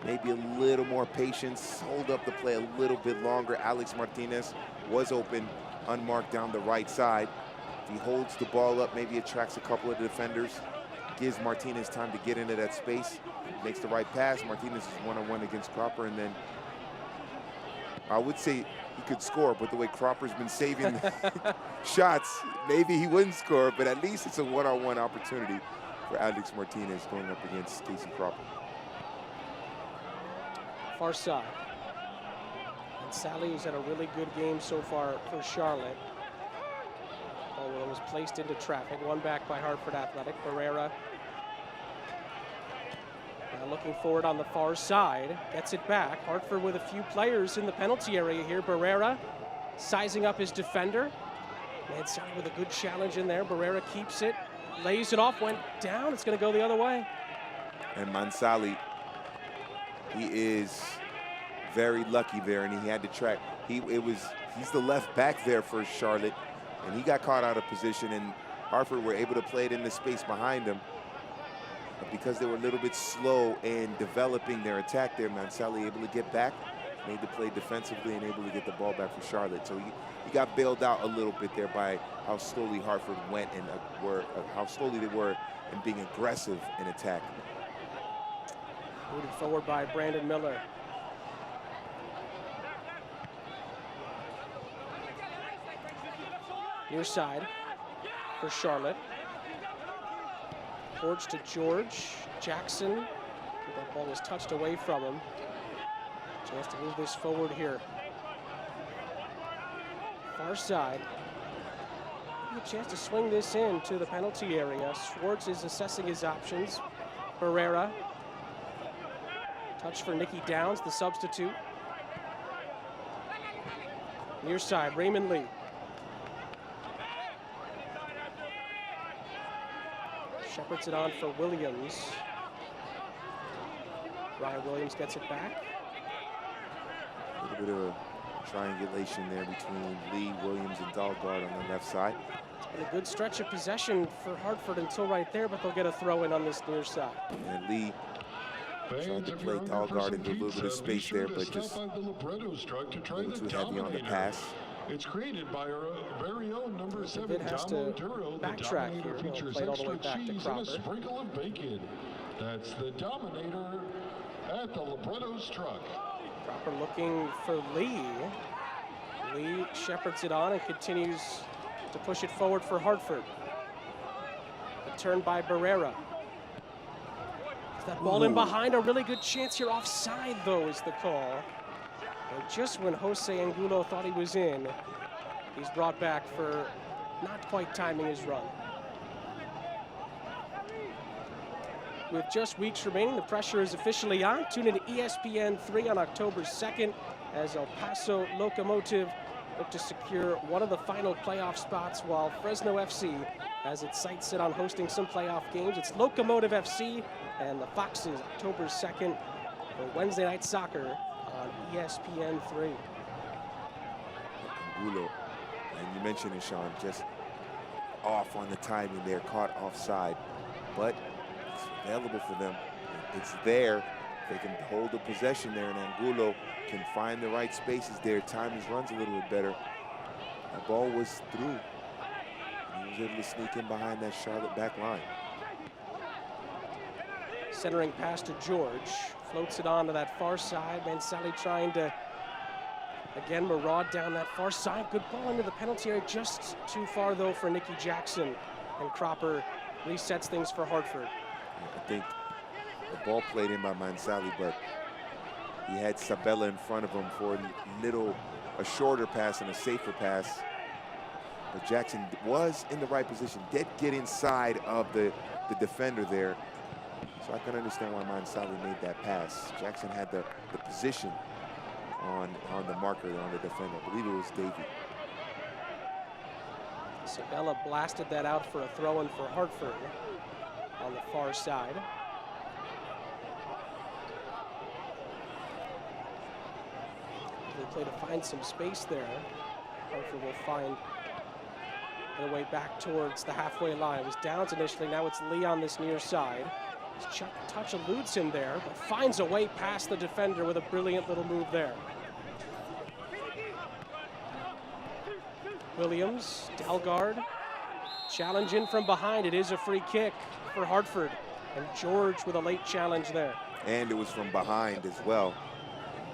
Maybe a little more patience, hold up the play a little bit longer. Alex Martinez was open, unmarked down the right side. If he holds the ball up, maybe attracts a couple of defenders, gives Martinez time to get into that space, makes the right pass. Martinez is one-on-one against Cropper, and then I would say he could score, but the way Cropper's been saving shots, maybe he wouldn't score, but at least it's a one-on-one opportunity for Alex Martinez going up against Casey Cropper. Far side. And Sally has had a really good game so far for Charlotte. Ball was placed into traffic, won back by Hartford Athletic. Barrera now looking forward on the far side, gets it back. Hartford with a few players in the penalty area here. Barrera sizing up his defender. Man, Sally with a good challenge in there. Barrera keeps it, lays it off, went down. It's going to go the other way. And Mansali, he is very lucky there, and he had to track. He's the left back there for Charlotte, and he got caught out of position, and Hartford were able to play it in the space behind him. But because they were a little bit slow in developing their attack there, Mansali able to get back, made the play defensively, and able to get the ball back for Charlotte. So he got bailed out a little bit there by how slowly Hartford went and how slowly they were in being aggressive in attack. Moving forward by Brandon Miller. Near side for Charlotte. Porch to George. Jackson. That ball was touched away from him. Chance to move this forward here. Far side. Maybe a chance to swing this in to the penalty area. Schwartz is assessing his options. Barrera. Touch for Nicky Downs, the substitute. Near side, Raymond Lee. Shepherds it on for Williams. Ryan Williams gets it back. A little bit of a triangulation there between Lee, Williams, and Dahlgaard on the left side. And a good stretch of possession for Hartford until right there, but they'll get a throw in on this near side. And Lee tried to play Dahlgaard into a little bit of space there, but just a little too heavy on the pass. It's created by our very own number 7, David has to backtrack here. He'll play it all the way back to Cropper. Sprinkle of bacon. That's the Dominator at the Libretto's truck. Cropper looking for Lee. Lee shepherds it on and continues to push it forward for Hartford. A turn by Barrera. That ball in behind, a really good chance here. Offside, though, is the call. And just when Jose Angulo thought he was in, he's brought back for not quite timing his run. With just weeks remaining, the pressure is officially on. Tune in to ESPN 3 on October 2nd as El Paso Locomotive look to secure one of the final playoff spots, while Fresno FC has its sights set on hosting some playoff games. It's Locomotive FC and the Foxes, October 2nd for Wednesday Night Soccer on ESPN 3. Angulo, and you mentioned it, Sean, just off on the timing there, caught offside, but it's available for them. It's there. They can hold the possession there, and Angulo can find the right spaces there. Time his runs a little bit better. The ball was through. He was able to sneak in behind that Charlotte back line. Centering pass to George. Floats it on to that far side. Mansali trying to, again, maraud down that far side. Good ball into the penalty area. Just too far, though, for Nicky Jackson. And Cropper resets things for Hartford. I think the ball played in by Mansali, but he had Sabella in front of him for a shorter pass and a safer pass. But Jackson was in the right position, did get inside of the defender there. So I can understand why Mansali made that pass. Jackson had the position on the marker, on the defender. I believe it was Davey. Sabella blasted that out for a throw-in for Hartford on the far side. They play to find some space there. Hartford will find their way back towards the halfway line. It was Downs initially, now it's Lee on this near side. His touch eludes him there, but finds a way past the defender with a brilliant little move there. Williams, Dahlgaard, challenge in from behind. It is a free kick for Hartford, and George with a late challenge there. And it was from behind as well.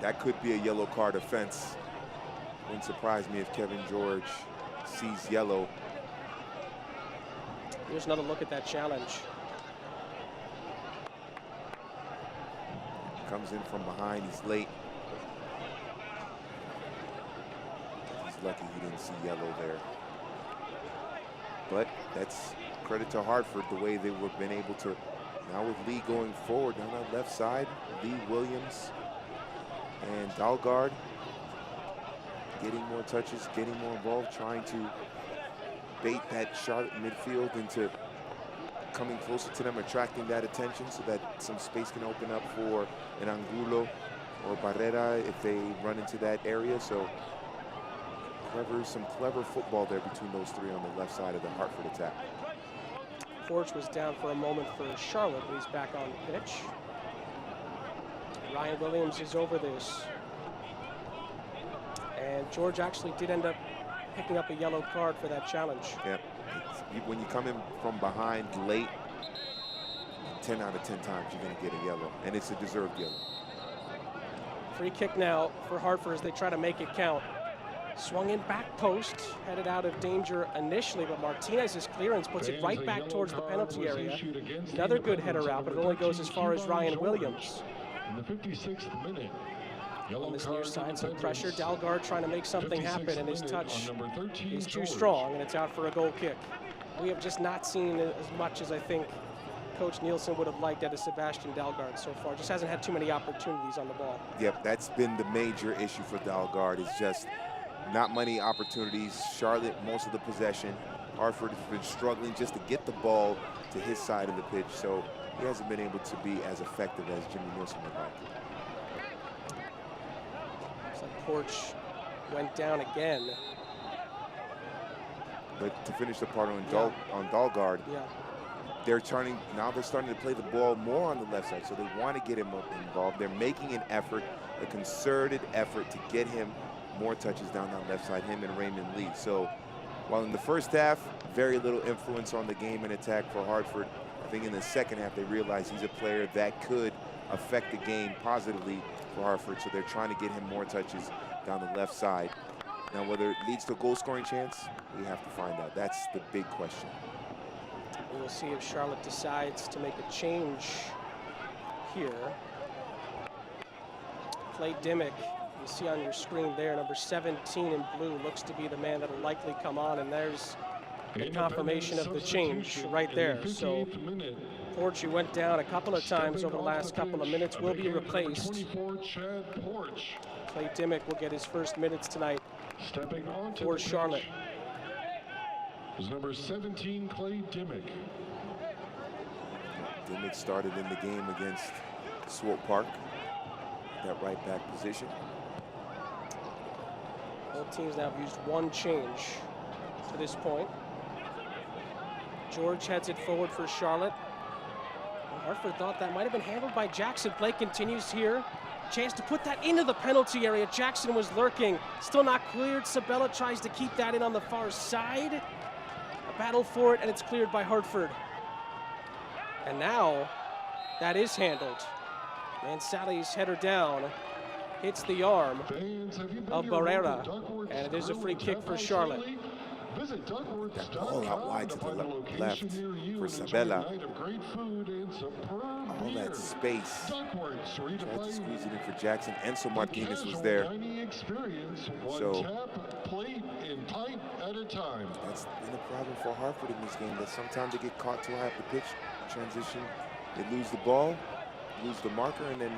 That could be a yellow card offense. Wouldn't surprise me if Kevin George sees yellow. Here's another look at that challenge. Comes in from behind, he's late. He's lucky he didn't see yellow there. But that's credit to Hartford, the way they were been able to, now with Lee going forward down that left side, Lee, Williams, and Dahlgaard getting more touches, getting more involved, trying to bait that Charlotte midfield into coming closer to them, attracting that attention so that some space can open up for an Angulo or Barrera if they run into that area. So some clever football there between those three on the left side of the Hartford attack. Porch was down for a moment for Charlotte, but he's back on the pitch. Ryan Williams is over this. And George actually did end up picking up a yellow card for that challenge. Yeah, when you come in from behind late, 10 out of 10 times you're going to get a yellow, and it's a deserved yellow. Free kick now for Hartford as they try to make it count. Swung in back post, headed out of danger initially, but Martinez's clearance puts it right back towards the penalty area. Another good header out, but it only goes as far as Ryan Williams. In the 56th minute. on this near side. Some pressure. Dalgard trying to make something happen, and his touch is too strong, and it's out for a goal kick. We have just not seen as much as I think Coach Nielsen would have liked out of Sebastian Dalgard so far. Just hasn't had too many opportunities on the ball. Yep, that's been the major issue for Dalgard, is just not many opportunities. Charlotte, most of the possession. Hartford has been struggling just to get the ball to his side of the pitch, so he hasn't been able to be as effective as Jimmy Nielsen would like. Looks like Porch went down again. But to finish the part on Dalgard, they're starting to play the ball more on the left side, so they want to get him involved. They're making an effort, a concerted effort to get him more touches down that left side, him and Raymond Lee. So while in the first half, very little influence on the game and attack for Hartford, I think in the second half they realized he's a player that could affect the game positively for Hartford, so they're trying to get him more touches down the left side. Now, whether it leads to a goal-scoring chance, we have to find out. That's the big question. We'll see if Charlotte decides to make a change here. Clay Dimmick, you see on your screen there, number 17 in blue, looks to be the man that will likely come on, and there's the confirmation of the change right there. So Porch, who went down a couple of times over the last couple of minutes, will be replaced. Clay Dimmick will get his first minutes tonight for Charlotte. Is number 17, Clay Dimmick. Dimmick started in the game against Swope Park, that right back position. Both teams now have used one change to this point. George heads it forward for Charlotte. Hartford thought that might have been handled by Jackson. Play continues here. Chance to put that into the penalty area. Jackson was lurking, still not cleared. Sabella tries to keep that in on the far side. A battle for it, and it's cleared by Hartford. And now that is handled. Mansalli's header down, hits the arm of Barrera, and it is a free kick for Charlotte. That ball out wide to the left for Sabella. All that space. Tried to squeeze it in for Jackson. Enzo Martinez was there. So that's been a problem for Hartford in this game, that sometimes they get caught too high up the pitch, transition, they lose the ball, lose the marker, and then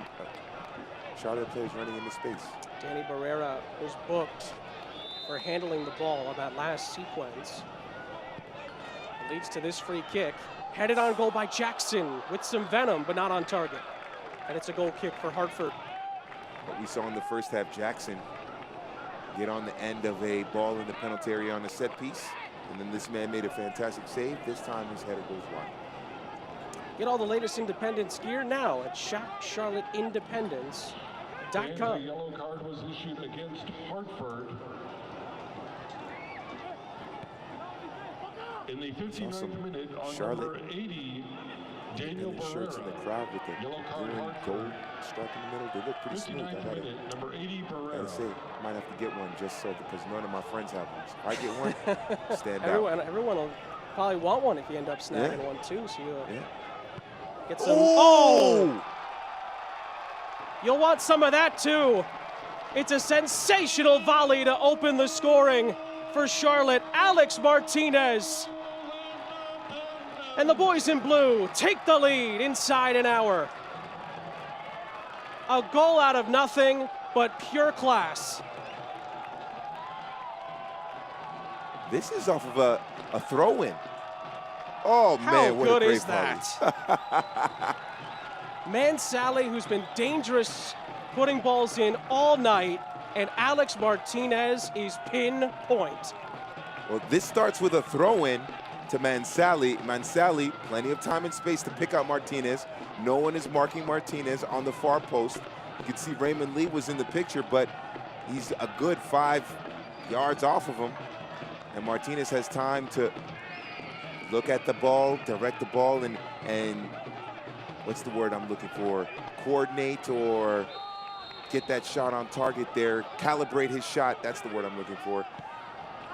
Charlotte players running into space. Danny Barrera was booked for handling the ball on that last sequence. It leads to this free kick. Headed on goal by Jackson with some venom, but not on target. And it's a goal kick for Hartford. What we saw in the first half, Jackson get on the end of a ball in the penalty area on a set piece, and then this man made a fantastic save. This time his header goes wide. Get all the latest Independence gear now at shopcharlotteindependence.com. A yellow card was issued against Hartford. In the 59th minute, on Charlotte, number 80, Daniel the shirts in the crowd with the green gold stripe in the middle. They look pretty smooth. I gotta say, might have to get one just so, because none of my friends have one. So if I get one, stand out. Everyone will probably want one if you end up snagging one too. So you get some. Oh! You'll want some of that too. It's a sensational volley to open the scoring for Charlotte. Alex Martinez. And the boys in blue take the lead inside an hour. A goal out of nothing, but pure class. This is off of a throw-in. Oh, man, what a great volley. How good is that? Mansalli, who's been dangerous putting balls in all night, and Alex Martinez is pinpoint. Well, this starts with a throw-in to Mansalli. Mansalli, plenty of time and space to pick out Martinez. No one is marking Martinez on the far post. You can see Raymond Lee was in the picture, but he's a good 5 yards off of him. And Martinez has time to look at the ball, direct the ball, and what's the word I'm looking for? Coordinate or get that shot on target there. Calibrate his shot, that's the word I'm looking for.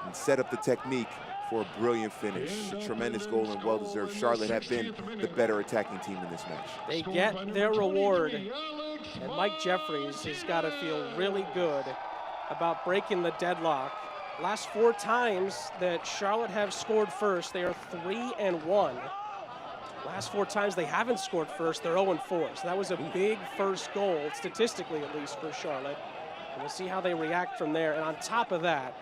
And set up the technique for a brilliant finish. A tremendous goal and well-deserved. Charlotte have been the better attacking team in this match. They get their reward, and Mike Jeffries has got to feel really good about breaking the deadlock. Last 4 times that Charlotte have scored first, they are 3-1. Last 4 times they haven't scored first, they're 0-4. So that was a big first goal, statistically at least, for Charlotte. And we'll see how they react from there. And on top of that,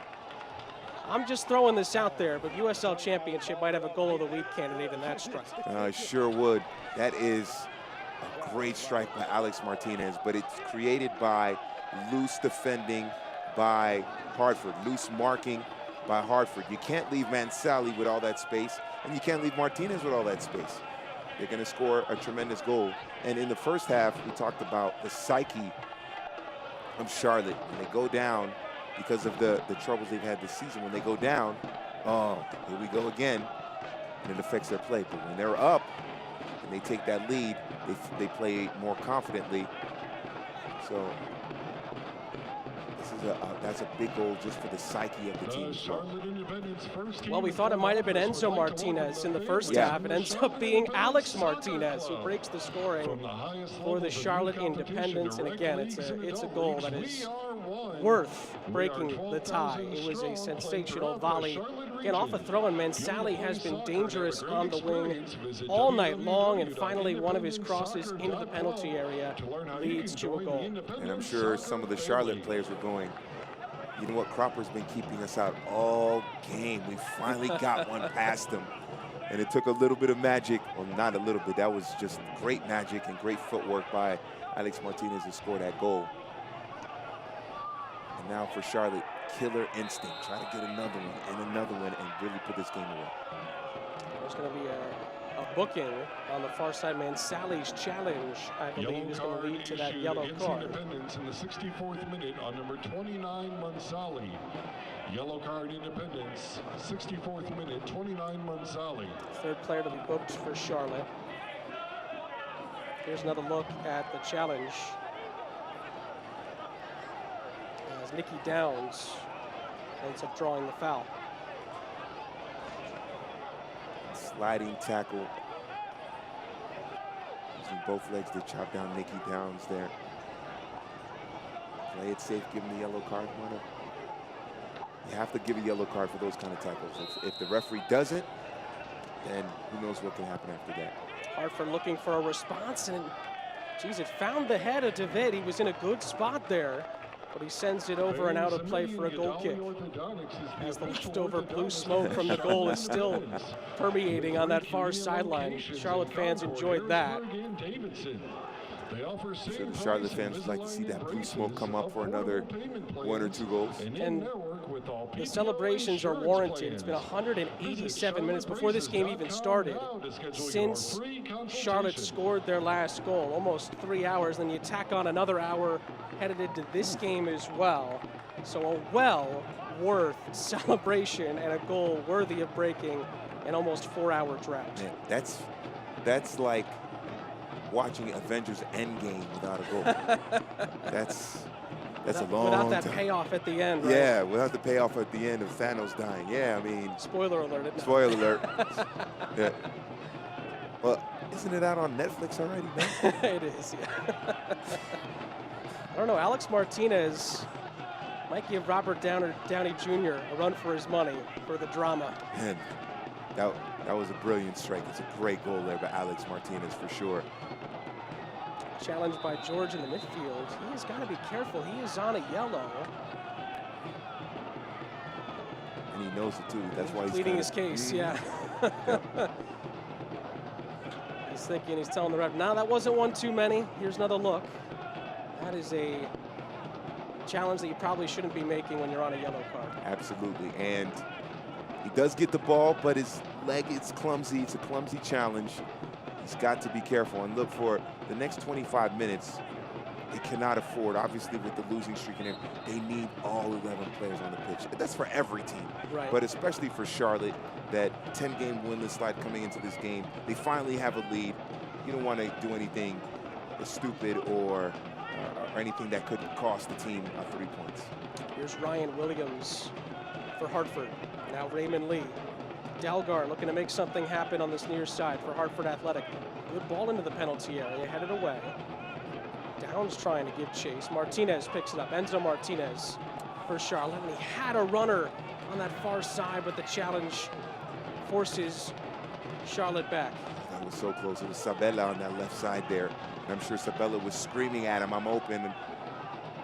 I'm just throwing this out there, but USL Championship might have a goal of the week candidate in that strike. Sure would. That is a great strike by Alex Martinez, but it's created by loose defending by Hartford, loose marking by Hartford. You can't leave Mansally with all that space, and you can't leave Martinez with all that space. They're going to score a tremendous goal. And in the first half, we talked about the psyche of Charlotte. When they go down, because of the troubles they've had this season, when they go down, oh, here we go again, and it affects their play. But when they're up and they take that lead, they play more confidently. So that's a big goal just for the psyche of the team. Well, we thought it might have been Enzo Martinez in the first half. It ends up being Alex Martinez who breaks the scoring for the Charlotte Independents. And again, it's a goal that is worth breaking the tie. It was a sensational volley. Again, off a throw, and Mansally has been dangerous on the wing all night long, and finally one of his crosses into the penalty area leads to a goal. And I'm sure some of the Charlotte players were going, you know what, Cropper's been keeping us out all game. We finally got one past him. And it took a little bit of magic, well, not a little bit, that was just great magic and great footwork by Alex Martinez to score that goal. And now for Charlotte, killer instinct. Try to get another one and really put this game away. There's going to be a booking on the far side. Mansally's challenge, I believe, is going to lead to that yellow card. Independence in the 64th minute on number 29, Mansally. Yellow card, Independence, 64th minute, 29, Mansally. Third player to be booked for Charlotte. Here's another look at the challenge. As Nikki Downs ends up drawing the foul. Sliding tackle. Using both legs to chop down Nikki Downs there. Play it safe, give him the yellow card. You have to give a yellow card for those kind of tackles. If the referee doesn't, then who knows what can happen after that. Hartford looking for a response, and geez, it found the head of David. He was in a good spot there, but he sends it over and out of play for a goal kick. As the leftover blue smoke from the goal is still permeating on that far sideline. Charlotte fans enjoyed that. I'm sure the Charlotte fans would like to see that blue smoke come up for another 1 or 2 goals. And the celebrations are warranted. It's been 187 minutes before this game even started since Charlotte scored their last goal. Almost 3 hours. Then you tack on another hour headed into this game as well. So a well worth celebration and a goal worthy of breaking an almost 4-hour drought. Man, that's like watching Avengers Endgame without a goal. That's a long without that time. Payoff at the end, right? Yeah, without the payoff at the end of Thanos dying. Yeah, I mean. Spoiler alert. Spoiler alert. Yeah. Well, isn't it out on Netflix already, man? It is, yeah. I don't know, Alex Martinez might give Robert Downey Jr. a run for his money for the drama. Man, that was a brilliant strike. It's a great goal there by Alex Martinez for sure. Challenged by George in the midfield. He has got to be careful. He is on a yellow. And he knows it too. That's why he's pleading his case, yeah. He's thinking, he's telling the ref, no, that wasn't one too many. Here's another look. That is a challenge that you probably shouldn't be making when you're on a yellow card. Absolutely. And he does get the ball, but his leg is clumsy. It's a clumsy challenge. He's got to be careful and look for the next 25 minutes. They cannot afford, obviously with the losing streak in it, they need all 11 players on the pitch. That's for every team, right. But especially for Charlotte, that 10-game winless slide coming into this game. They finally have a lead. You don't want to do anything stupid or anything that could cost the team 3 points. Here's Ryan Williams for Hartford. Now Raymond Lee. Dalgar looking to make something happen on this near side for Hartford Athletic. Good ball into the penalty area, headed away. Downs trying to give chase. Martinez picks it up. Enzo Martinez for Charlotte, and he had a runner on that far side, but the challenge forces Charlotte back. That was so close. It was Sabella on that left side there. And I'm sure Sabella was screaming at him, I'm open, and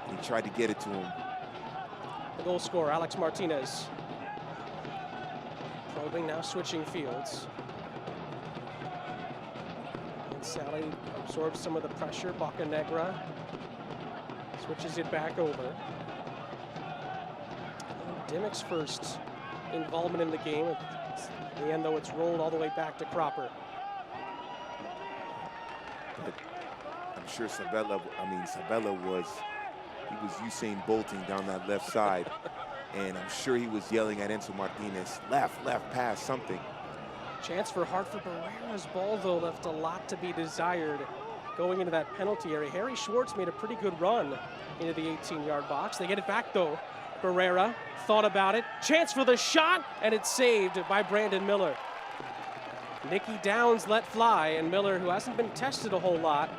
he tried to get it to him. The goal scorer, Alex Martinez. Probing, now switching fields. And Sally absorbs some of the pressure. Bocanegra switches it back over. Dimmick's first involvement in the game. In the end, though, it's rolled all the way back to Cropper. But I'm sure Sabella was Usain bolting down that left side. And I'm sure he was yelling at Enzo Martinez, left, pass, something. Chance for Hartford. Barrera's ball, though, left a lot to be desired going into that penalty area. Harry Schwartz made a pretty good run into the 18-yard box. They get it back, though. Barrera thought about it. Chance for the shot, and it's saved by Brandon Miller. Nicky Downs let fly, and Miller, who hasn't been tested a whole lot,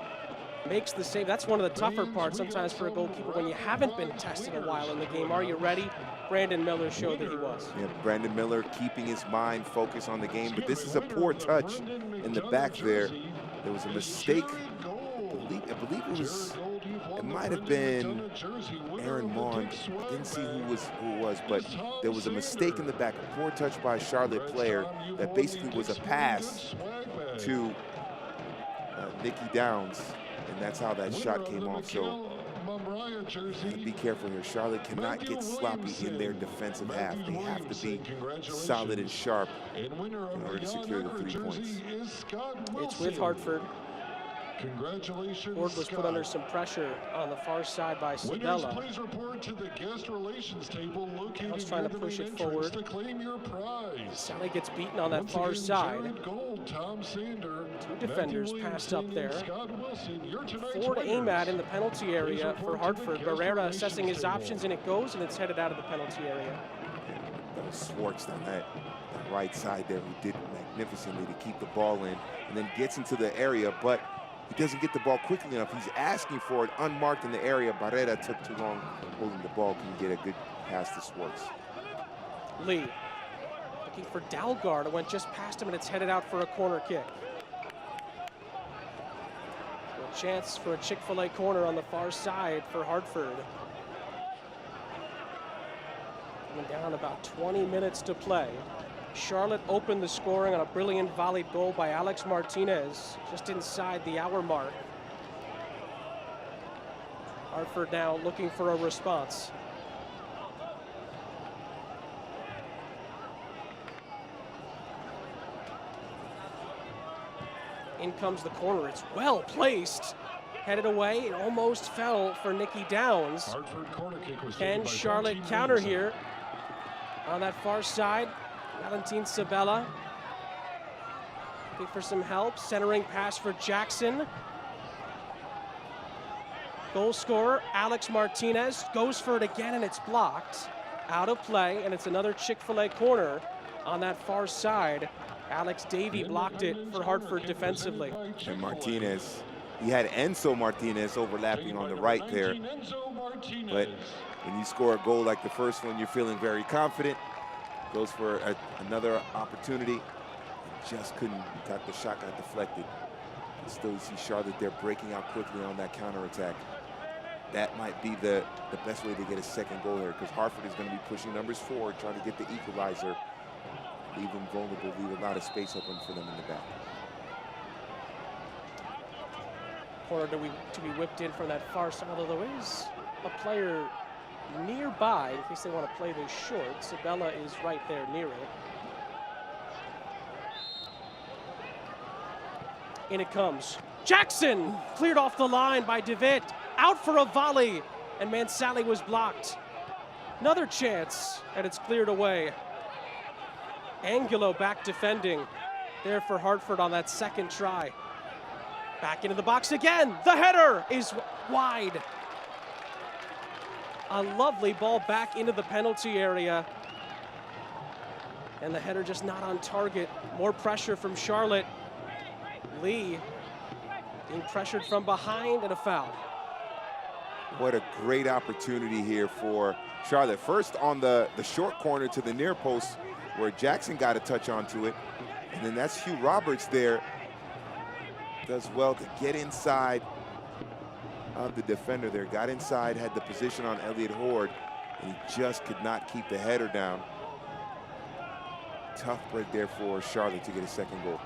makes the save. That's one of the tougher parts sometimes for a goalkeeper when you haven't been tested a while in the game. Are you ready? Brandon Miller showed that he was. Yeah, Brandon Miller keeping his mind focused on the game, but this is a poor touch in the back there. There was a mistake. I believe it might have been Aaron Mond. I didn't see who it was, but there was a mistake in the back. A poor touch by a Charlotte player that basically was a pass to Nicky Downs, and that's how that shot came off. So be careful here. Charlotte cannot get sloppy in their defensive half. They have to be solid and sharp in order to secure the 3 points. It's with Hartford. Congratulations, Ford was put under some pressure on the far side by Sabella. Please report to the guest relations table located trying to push it forward. To claim your prize. Sally gets beaten on that far side. Gold, Tom Sander, two defenders passed up there. Wilson, 4 to aim at in the penalty area for Hartford. Barrera assessing his options, and it goes, and it's headed out of the penalty area. That was Schwartz on that right side there, who did magnificently to keep the ball in, and then gets into the area, but he doesn't get the ball quickly enough. He's asking for it unmarked in the area. Barrera took too long holding the ball. Can get a good pass to Schwartz. Lee looking for Dalgar. It went just past him, and it's headed out for a corner kick. So a chance for a Chick-fil-A corner on the far side for Hartford. Coming down about 20 minutes to play. Charlotte opened the scoring on a brilliant volleyed goal by Alex Martinez, just inside the hour mark. Hartford now looking for a response. In comes the corner. It's well placed. Headed away. It almost fell for Nicky Downs. Hartford corner kick was Can Charlotte counter here on that far side? Valentin Sabella looking for some help. Centering pass for Jackson. Goal scorer Alex Martinez goes for it again, and it's blocked. Out of play, and it's another Chick-fil-A corner on that far side. Alex Davey blocked it for Hartford defensively. And Martinez, he had Enzo Martinez overlapping on the right there. But when you score a goal like the first one, you're feeling very confident. Goes for another opportunity. Just couldn't. The shot got deflected. Still, you see Charlotte there breaking out quickly on that counterattack. That might be the best way to get a second goal here, because Hartford is going to be pushing numbers forward, trying to get the equalizer. Leave them vulnerable, leave a lot of space open for them in the back. Corner to be whipped in from that far side, although there is a player nearby in case they want to play this short. Sabella is right there near it. In it comes. Jackson cleared off the line by DeWitt. Out for a volley, and Mansally was blocked. Another chance, and it's cleared away. Angulo back defending there for Hartford on that second try. Back into the box again. The header is wide. A lovely ball back into the penalty area. And the header just not on target. More pressure from Charlotte. Lee being pressured from behind and a foul. What a great opportunity here for Charlotte. First on the short corner to the near post where Jackson got a touch onto it. And then that's Hugh Roberts there. Does well to get inside of the defender there. Got inside, had the position on Elliott Horde, and he just could not keep the header down. Tough break there for Charlotte to get a second goal.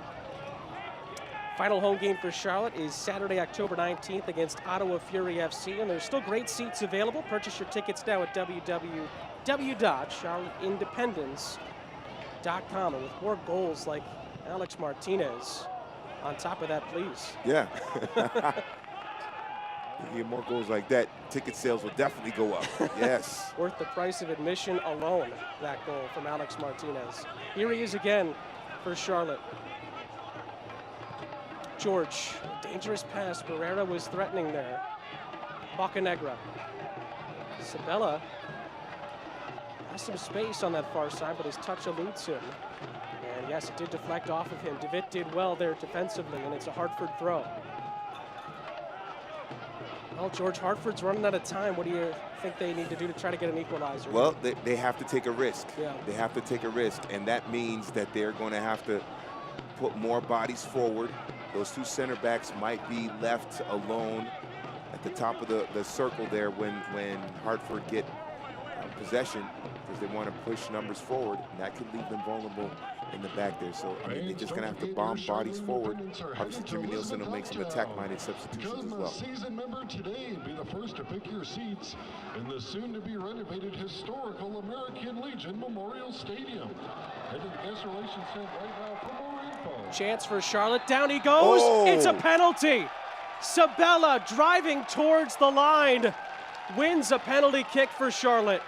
Final home game for Charlotte is Saturday, October 19th against Ottawa Fury FC, and there's still great seats available. Purchase your tickets now at www.charlotteindependence.com. And with more goals like Alex Martinez on top of that, please. Yeah. You get more goals like that, ticket sales will definitely go up. Yes. Worth the price of admission alone, that goal from Alex Martinez. Here he is again for Charlotte. George, dangerous pass. Barrera was threatening there. Bocanegra. Sabella has some space on that far side, but his touch eludes him. And yes, it did deflect off of him. DeVitt did well there defensively, and it's a Hartford throw. Well, George, Hartford's running out of time. What do you think they need to do to try to get an equalizer? Well, they have to take a risk. Yeah. They have to take a risk, and that means that they're going to have to put more bodies forward. Those two center backs might be left alone at the top of the circle there when Hartford get possession, because they want to push numbers forward, and that could leave them vulnerable in the back there. So I mean, they're just going to have to bomb bodies forward. Obviously, Jimmy Nielsen will make some attack-minded substitutions as well. Season member today and be the first to pick your seats in the soon-to-be renovated historical American Legion Memorial Stadium. Head to the guest relations center right now for more info. Chance for Charlotte. Down he goes. Oh. It's a penalty. Sabella driving towards the line wins a penalty kick for Charlotte.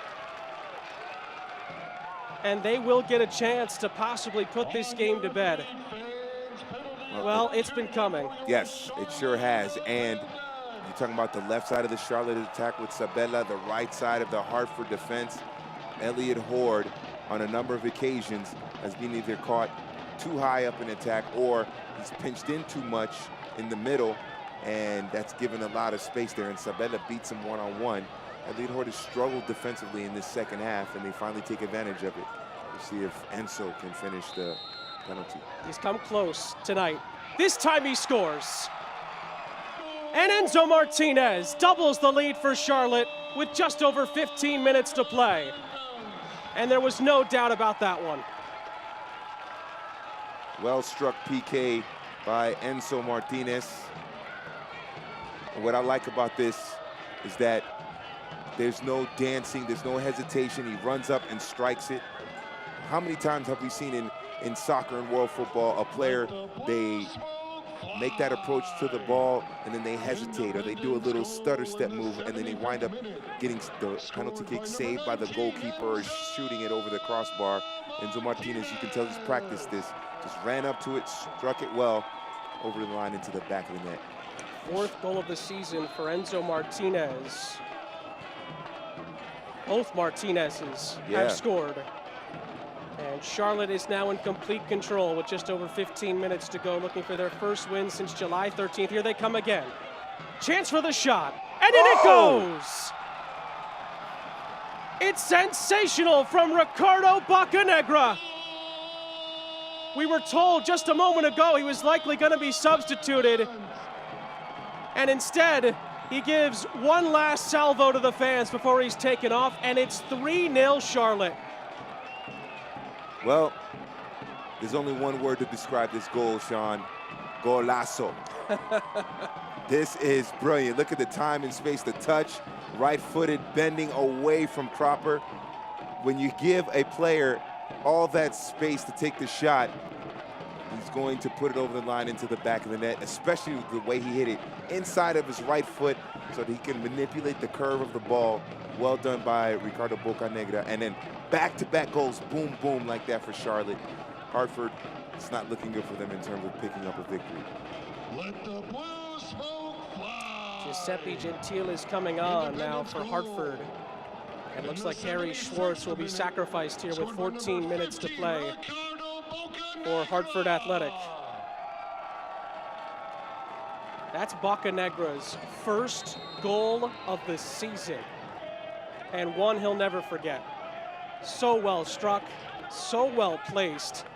And they will get a chance to possibly put this game to bed. Well, it's been coming. Yes, it sure has. And you're talking about the left side of the Charlotte attack with Sabella, the right side of the Hartford defense. Elliott Horde, on a number of occasions, has been either caught too high up in attack or he's pinched in too much in the middle, and that's given a lot of space there, and Sabella beats him one-on-one. Elliott Horde has struggled defensively in this second half, and they finally take advantage of it. We'll see if Enzo can finish the penalty. He's come close tonight. This time he scores. And Enzo Martinez doubles the lead for Charlotte with just over 15 minutes to play. And there was no doubt about that one. Well-struck PK by Enzo Martinez. And what I like about this is that there's no dancing, there's no hesitation. He runs up and strikes it. How many times have we seen in soccer and world football a player, they make that approach to the ball and then they hesitate, or they do a little stutter step move and then they wind up getting the penalty kick saved by the goalkeeper or shooting it over the crossbar. Enzo Martinez, you can tell he's practiced this. Just ran up to it, struck it well over the line into the back of the net. Fourth goal of the season for Enzo Martinez. Both Martinezes have scored. And Charlotte is now in complete control with just over 15 minutes to go, looking for their first win since July 13th. Here they come again. Chance for the shot, and in it goes! It's sensational from Ricardo Bocanegra. We were told just a moment ago he was likely going to be substituted. And instead, he gives one last salvo to the fans before he's taken off, and it's 3-0 Charlotte. Well, there's only one word to describe this goal, Sean. Golazo. This is brilliant. Look at the time and space, the touch, right-footed, bending away from Cropper. When you give a player all that space to take the shot, he's going to put it over the line into the back of the net, especially with the way he hit it inside of his right foot so that he can manipulate the curve of the ball. Well done by Ricardo Bocanegra. And then back-to-back goals, boom, boom, like that for Charlotte. Hartford, it's not looking good for them in terms of picking up a victory. Let the blue smoke fly. Giuseppe Gentile is coming on now for Hartford. And it looks like Harry Schwartz will be sacrificed here with 14 minutes to play for Hartford Athletic. That's Bocanegra's first goal of the season, and one he'll never forget. So well struck, so well placed.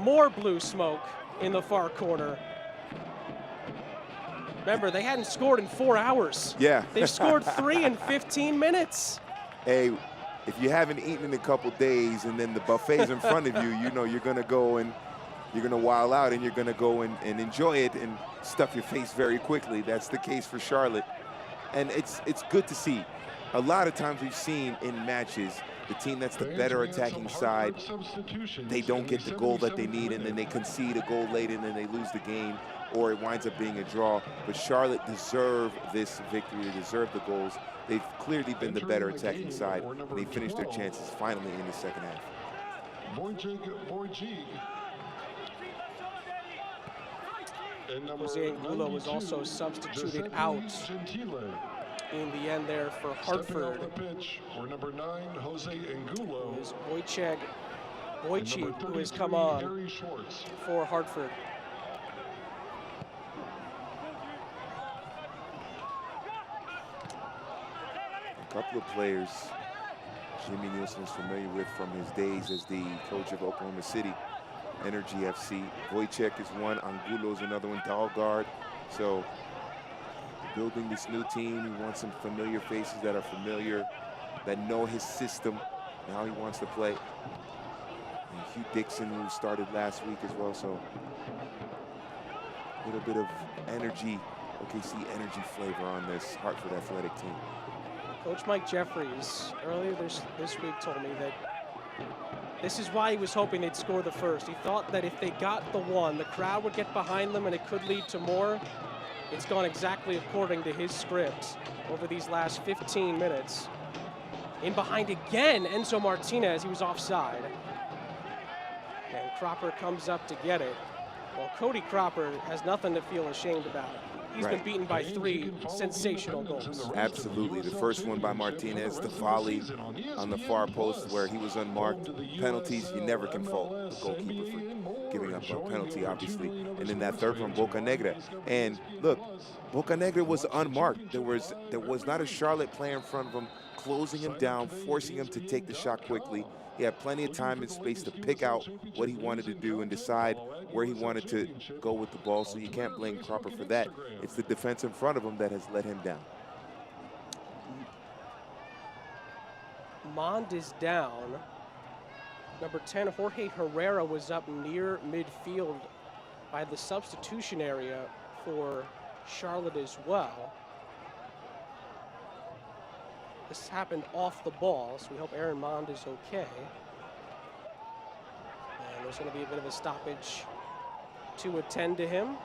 More blue smoke in the far corner. Remember, they hadn't scored in 4 hours. Yeah. They've scored 3 in 15 minutes. Hey, if you haven't eaten in a couple days and then the buffet's in front of you, you know you're going to go and you're going to wild out and you're going to go and enjoy it and stuff your face very quickly. That's the case for Charlotte. And it's good to see. A lot of times we've seen in matches, the team that's the better attacking side, they don't get the goal that they need, and then they concede a goal late and then they lose the game, or it winds up being a draw. But Charlotte deserve this victory. They deserve the goals. They've clearly been the better attacking side, and they finished their chances finally in the second half. Jose Angulo was also substituted out in the end there for Hartford. Number 9, Jose Angulo. Is Wojciech, who has come on for Hartford. A couple of players Jimmy Nielsen is familiar with from his days as the coach of Oklahoma City Energy FC. Wojciech is one, Angulo is another one, Dalgard. So building this new team, he wants some familiar faces that are familiar, that know his system and how he wants to play. And Hugh Dixon, who started last week as well, so a little bit of energy, OKC energy flavor on this Hartford Athletic team. Coach Mike Jeffries earlier this week told me that this is why he was hoping they'd score the first. He thought that if they got the one, the crowd would get behind them and it could lead to more. It's gone exactly according to his script over these last 15 minutes. In behind again, Enzo Martinez, he was offside. And Cropper comes up to get it. Well, Cody Cropper has nothing to feel ashamed about. He's been beaten by 3 sensational goals. Absolutely. The first one by Martinez, the volley on the far post where he was unmarked. Penalties, you never can fault the goalkeeper for giving up a penalty, obviously. And then that third from Bocanegra. And look, Bocanegra was unmarked. There was not a Charlotte player in front of him, closing him down, forcing him to take the shot quickly. He had plenty of time and space to pick out what he wanted to do and decide where he wanted to go with the ball, so you can't blame Cropper for that. It's the defense in front of him that has let him down. Mond is down. Number 10, Jorge Herrera, was up near midfield by the substitution area for Charlotte as well. This happened off the ball, so we hope Aaron Mond is okay. And there's going to be a bit of a stoppage to attend to him.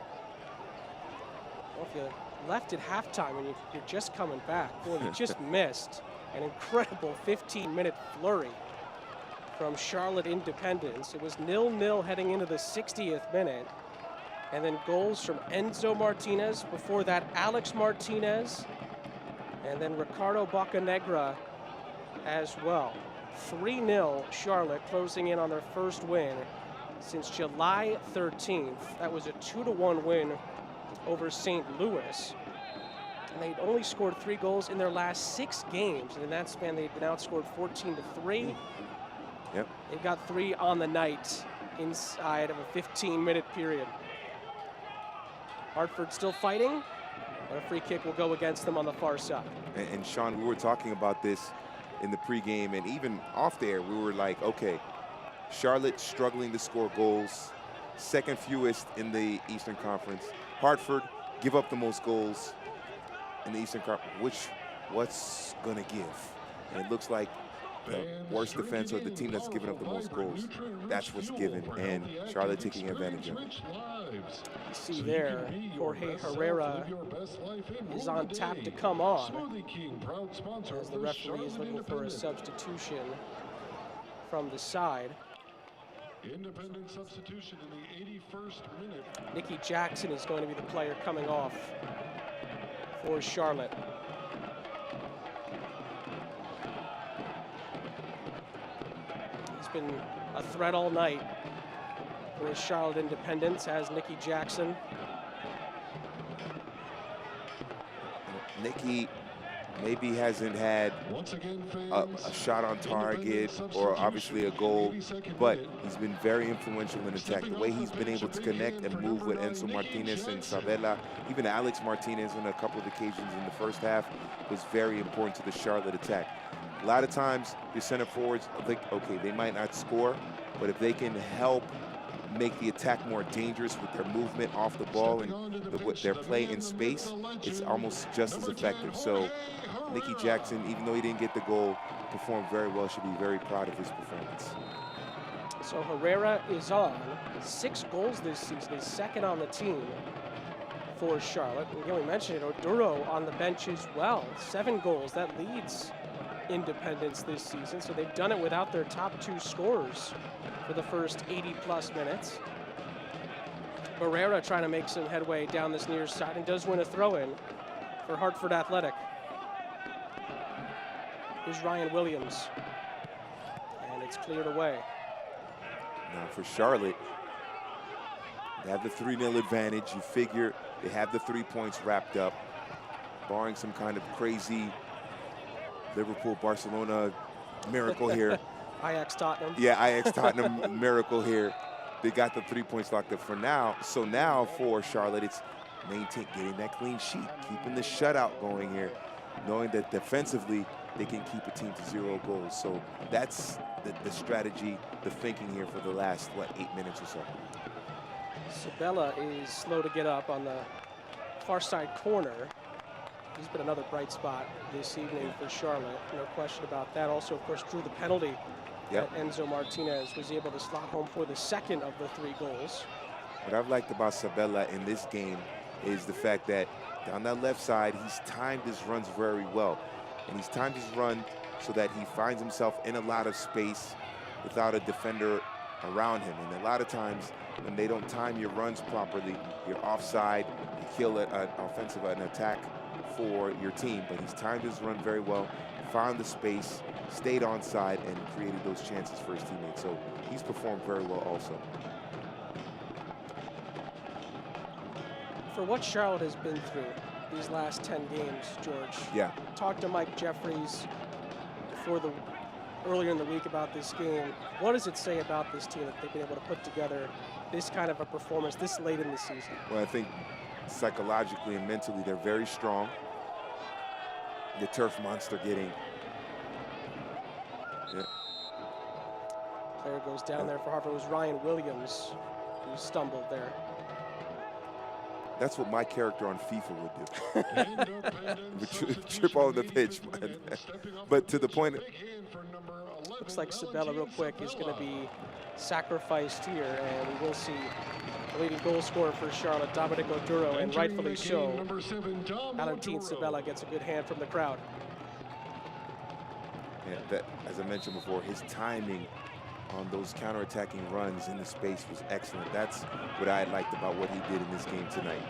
Well, if you left at halftime and you're just coming back, boy, you just missed an incredible 15-minute flurry from Charlotte Independence. It was 0-0 heading into the 60th minute. And then goals from Enzo Martinez, before that Alex Martinez, and then Ricardo Bocanegra as well. 3-0 Charlotte, closing in on their first win since July 13th. That was a 2-1 win over St. Louis. And they'd only scored 3 goals in their last 6 games. And in that span, they'd been outscored 14-3. Yep. They got 3 on the night inside of a 15-minute period. Hartford still fighting. A free kick will go against them on the far side. And Sean, we were talking about this in the pregame, and even off there, we were like, okay, Charlotte struggling to score goals, second fewest in the Eastern Conference. Hartford give up the most goals in the Eastern Conference. What's going to give? And it looks like the worst defense, or the team that's given up the most goals, that's what's given, and Charlotte taking advantage of it. You see there, Jorge Herrera is on tap to come on as the referee is looking for a substitution from the side. Independent substitution in the 81st minute. Nicky Jackson is going to be the player coming off for Charlotte. been a threat all night for Charlotte Independence, has Nikki Jackson. Nikki maybe hasn't had a shot on target or obviously a goal, but he's been very influential in attack. The way he's been able to connect and move with Enzo Martinez and Sabella, even Alex Martinez on a couple of occasions in the first half, was very important to the Charlotte attack. A lot of times, your center forwards think, okay, they might not score, but if they can help make the attack more dangerous with their movement off the ball and their play in space, it's almost just as effective. So Nikki Jackson, even though he didn't get the goal, performed very well. Should be very proud of his performance. So Herrera is on 6 goals this season. He's second on the team for Charlotte. And again, we mentioned it, Oduro on the bench as well. 7 goals. That leads Independence this season. So they've done it without their top 2 scorers for the first 80-plus minutes. Herrera trying to make some headway down this near side and does win a throw-in for Hartford Athletic. Here's Ryan Williams, and it's cleared away. Now for Charlotte, they have the 3-0 advantage. You figure they have the 3 points wrapped up, barring some kind of crazy Liverpool-Barcelona miracle here. Ajax Tottenham. Yeah, Ajax Tottenham miracle here. They got the 3 points locked up for now. So now for Charlotte, it's getting that clean sheet, keeping the shutout going here, knowing that defensively they can keep a team to 0 goals. So that's the strategy, the thinking here for the last, 8 minutes or so. Sabella is slow to get up on the far side corner. He's been another bright spot this evening for Charlotte, no question about that. Also, of course, drew the penalty that Enzo Martinez was able to slot home for the second of the 3 goals. What I've liked about Sabella in this game is the fact that down that left side, he's timed his runs very well. And he's timed his run so that he finds himself in a lot of space without a defender around him. And a lot of times, when they don't time your runs properly, you're offside, you kill an attack for your team. But he's timed his run very well, found the space, stayed onside, and created those chances for his teammates. So he's performed very well also. For what Charlotte has been through these last 10 games, George. Yeah. Talked to Mike Jeffries earlier in the week about this game. What does it say about this team that they've been able to put together this kind of a performance this late in the season? Well, I think psychologically and mentally they're very strong. The turf monster getting. Player goes down there for Hartford. It was Ryan Williams who stumbled there. That's what my character on FIFA would do. Trip all over the pitch. But to the point. Looks like Sabella, real quick, is going to be sacrificed here, and we will see the leading goal scorer for Charlotte, Dominic Oduro, and rightfully so. Valentin Sabella gets a good hand from the crowd. Yeah, as I mentioned before, his timing on those counterattacking runs in the space was excellent. That's what I liked about what he did in this game tonight.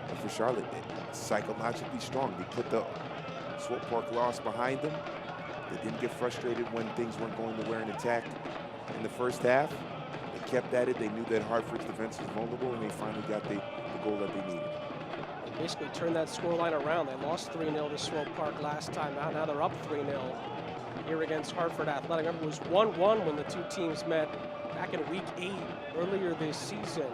And for Charlotte, psychologically strong. They put the Swope Park loss behind them. They didn't get frustrated when things weren't going to where in attack in the first half. They kept at it. They knew that Hartford's defense was vulnerable, and they finally got the goal that they needed. They basically turned that scoreline around. They lost 3-0 to Swope Park last time out. Now they're up 3-0 here against Hartford Athletic. Remember, it was 1-1 when the 2 teams met back in Week 8 earlier this season.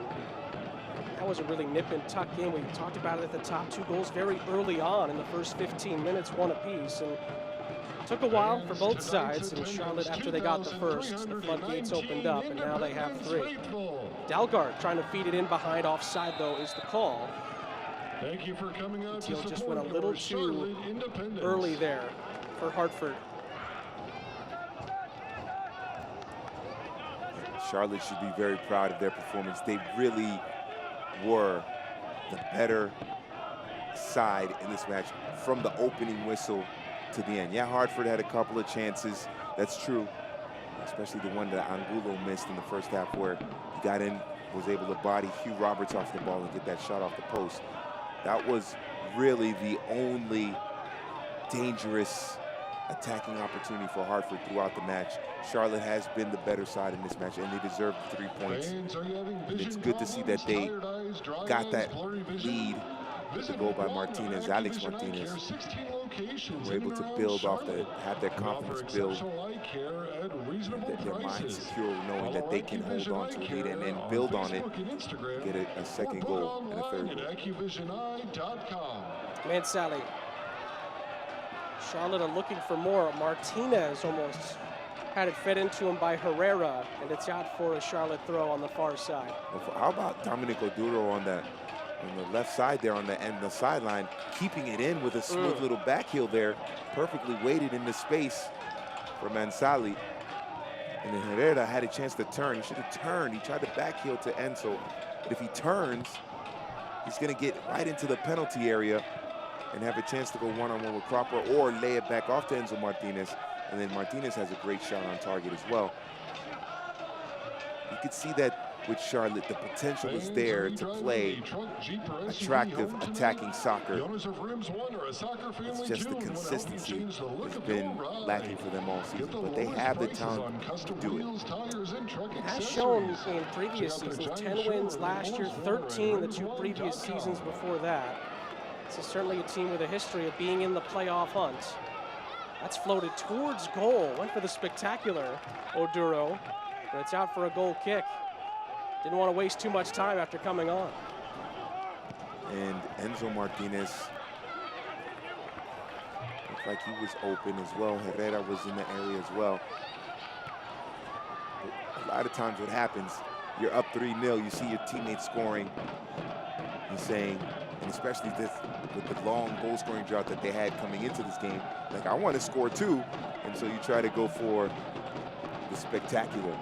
That was a really nip and tuck game. We talked about it at the top. 2 goals very early on in the first 15 minutes, 1 apiece. And it took a while for both sides. And Charlotte, after they got the first, the floodgates opened up, and now they have 3. Dalgard trying to feed it in behind. Offside, though, is the call. Thank you for coming out to just went a little too early there for Hartford. Charlotte should be very proud of their performance. They really were the better side in this match from the opening whistle to the end. Yeah, Hartford had a couple of chances. That's true, especially the one that Angulo missed in the first half where he got in, was able to body Hugh Roberts off the ball and get that shot off the post. That was really the only dangerous attacking opportunity for Hartford throughout the match. Charlotte has been the better side in this match, and they deserve the 3 points. And it's good to see that they got that lead with the goal by Martinez, Alex Martinez. Were able to build off that, have their confidence build, their mind secure, knowing that they can hold on to a lead and then build on it, get a second goal and a third goal. Man, Sally. Charlotte are looking for more. Martinez almost had it fed into him by Herrera, and it's out for a Charlotte throw on the far side. How about Dominic Oduro on the left side there on the end of the sideline, keeping it in with a smooth little back heel there, perfectly weighted in the space for Mansali. And then Herrera had a chance to turn. He should have turned. He tried to back heel to Enzo. But if he turns, he's going to get right into the penalty area and have a chance to go one-on-one with Cropper or lay it back off to Enzo Martinez. And then Martinez has a great shot on target as well. You could see that with Charlotte, the potential is there to play attractive, attacking soccer. It's just the consistency has been lacking for them all season, but they have the talent to do it. Has shown in previous seasons, 10 wins last year, 13 the 2 previous seasons before that. This is certainly a team with a history of being in the playoff hunt. That's floated towards goal, went for the spectacular Oduro, but it's out for a goal kick. Didn't want to waste too much time after coming on. And Enzo Martinez looked like he was open as well. Herrera was in the area as well. But a lot of times what happens, you're up 3-0, you see your teammates scoring, and saying, and especially this, with the long goal-scoring drought that they had coming into this game, like, I want to score too. And so you try to go for the spectacular.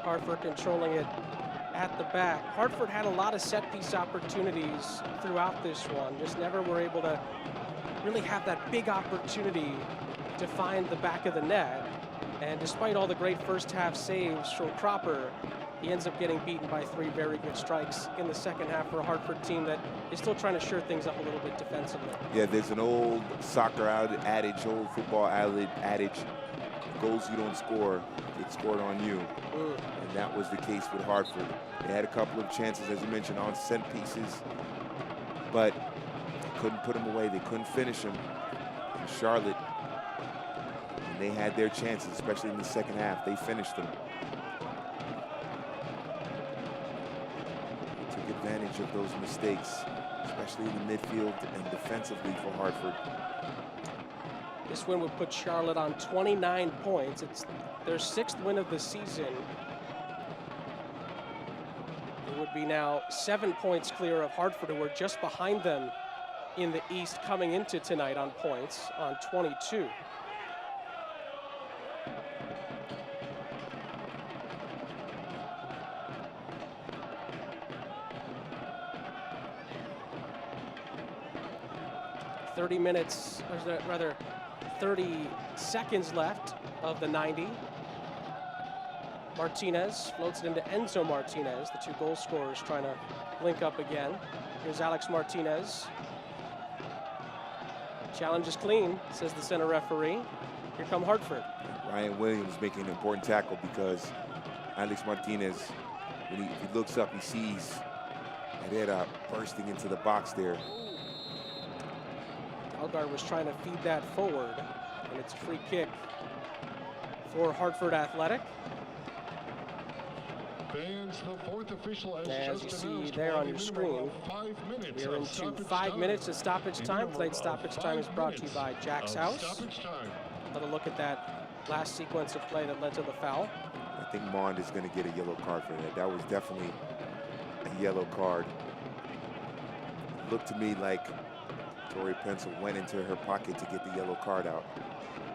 Hartford controlling it at the back. Hartford had a lot of set-piece opportunities throughout this one, just never were able to really have that big opportunity to find the back of the net. And despite all the great first-half saves from Cropper, he ends up getting beaten by 3 very good strikes in the second half for a Hartford team that is still trying to shore things up a little bit defensively. Yeah, there's an old soccer adage, old football adage, goals you don't score get scored on you. And that was the case with Hartford. They had a couple of chances, as you mentioned, on set pieces, but they couldn't put them away. They couldn't finish them. And Charlotte, when they had their chances, especially in the second half, they finished them. They took advantage of those mistakes, especially in the midfield and defensively for Hartford. This win would put Charlotte on 29 points. It's their 6th win of the season. It would be now 7 points clear of Hartford, who are just behind them in the East coming into tonight on points on 22. Or rather 30 seconds left of the 90. Martinez floats it into Enzo Martinez, the 2 goal scorers trying to link up again. Here's Alex Martinez. Challenge is clean, says the center referee. Here come Hartford. Ryan Williams making an important tackle because Alex Martinez, if he looks up, he sees Herrera bursting into the box there. Algar was trying to feed that forward, and it's a free kick for Hartford Athletic. As you see there on your screen, we are into 5 minutes of stoppage time. Tonight's stoppage time is brought to you by Jack's House. Another look at that last sequence of play that led to the foul. I think Mond is going to get a yellow card for that. That was definitely a yellow card. It looked to me like Tori Pencil went into her pocket to get the yellow card out.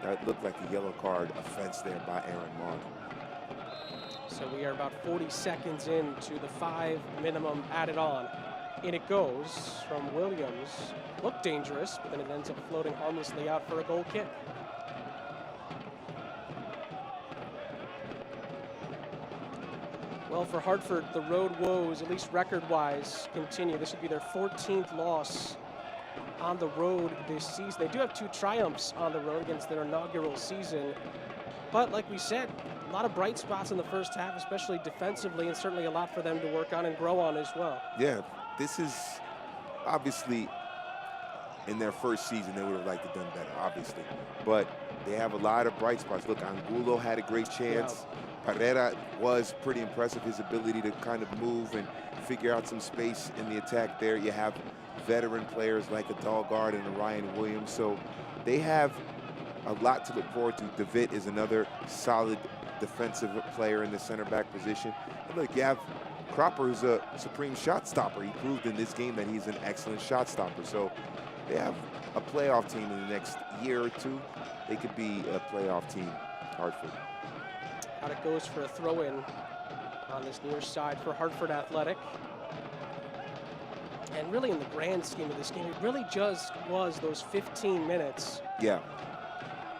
That looked like a yellow card offense there by Aaron Mond. So we are about 40 seconds into the 5 minimum added on. In it goes from Williams. Looked dangerous, but then it ends up floating harmlessly out for a goal kick. Well, for Hartford, the road woes, at least record-wise, continue. This would be their 14th loss on the road this season. They do have 2 triumphs on the road against their inaugural season. But like we said, a lot of bright spots in the first half, especially defensively, and certainly a lot for them to work on and grow on as well. Yeah, this is obviously in their first season, they would have liked to have done better, obviously. But they have a lot of bright spots. Look, Angulo had a great chance. Yeah. Pereira was pretty impressive, his ability to kind of move and figure out some space in the attack there. You have veteran players like a Dahlgaard and a Ryan Williams. So they have a lot to look forward to. DeVitt is another solid defensive player in the center back position. And look, you have Cropper, who's a supreme shot stopper. He proved in this game that he's an excellent shot stopper. So they have a playoff team in the next year or two. They could be a playoff team, Hartford. Out it goes for a throw-in on this near side for Hartford Athletic. And really in the grand scheme of this game, it really just was those 15 minutes. Yeah.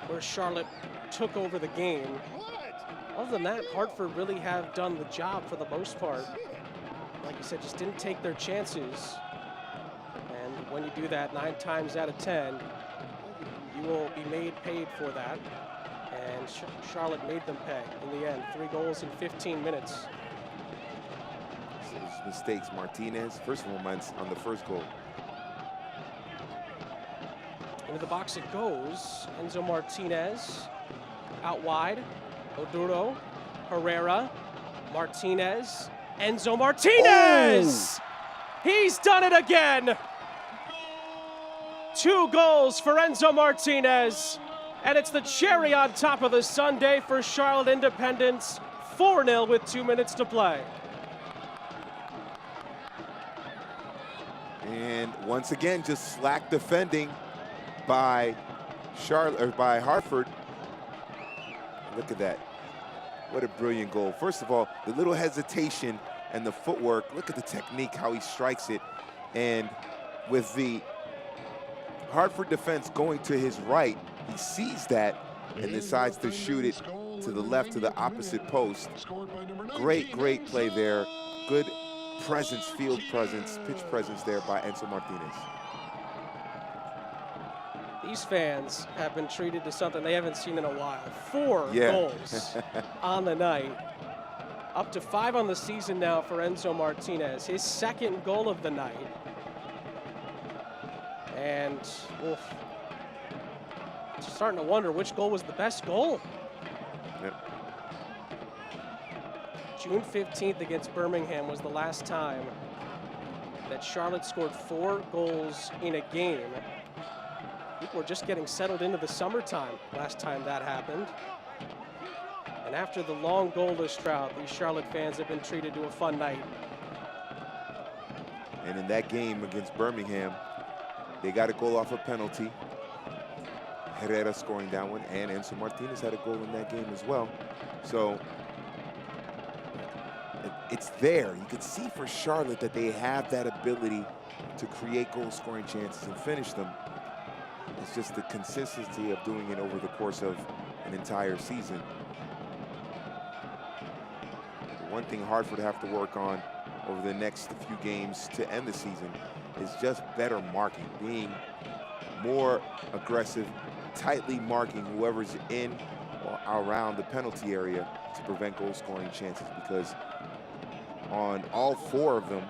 Where Charlotte took over the game. Other than that, Hartford really have done the job for the most part. Like you said, just didn't take their chances. And when you do that 9 times out of 10, you will be paid for that. And Charlotte made them pay in the end. 3 goals in 15 minutes. Those mistakes, Martinez, first of all, on the first goal. Into the box it goes. Enzo Martinez out wide. Oduro, Herrera, Martinez, Enzo Martinez! Oh. He's done it again! 2 goals for Enzo Martinez. And it's the cherry on top of the sundae for Charlotte Independence. 4-0 with 2 minutes to play. And once again, just slack defending by Hartford. Look at that. What a brilliant goal. First of all, the little hesitation and the footwork. Look at the technique, how he strikes it. And with the Hartford defense going to his right, he sees that and decides to shoot it to the left, to the opposite post. Great, great play there. Good presence, field presence, pitch presence there by Enzo Martinez. These fans have been treated to something they haven't seen in a while. 4 goals on the night. Up to 5 on the season now for Enzo Martinez. His 2nd goal of the night. And starting to wonder which goal was the best goal. Yep. June 15th against Birmingham was the last time that Charlotte scored 4 goals in a game. People were just getting settled into the summertime last time that happened. And after the long goalless drought, these Charlotte fans have been treated to a fun night. And in that game against Birmingham, they got a goal off a penalty. Herrera scoring that one, and Enzo Martinez had a goal in that game as well. So it's there. You could see for Charlotte that they have that ability to create goal-scoring chances and finish them. It's just the consistency of doing it over the course of an entire season. The one thing Hartford have to work on over the next few games to end the season is just better marking, being more aggressive, tightly marking whoever's in or around the penalty area to prevent goal-scoring chances, because on all 4 of them,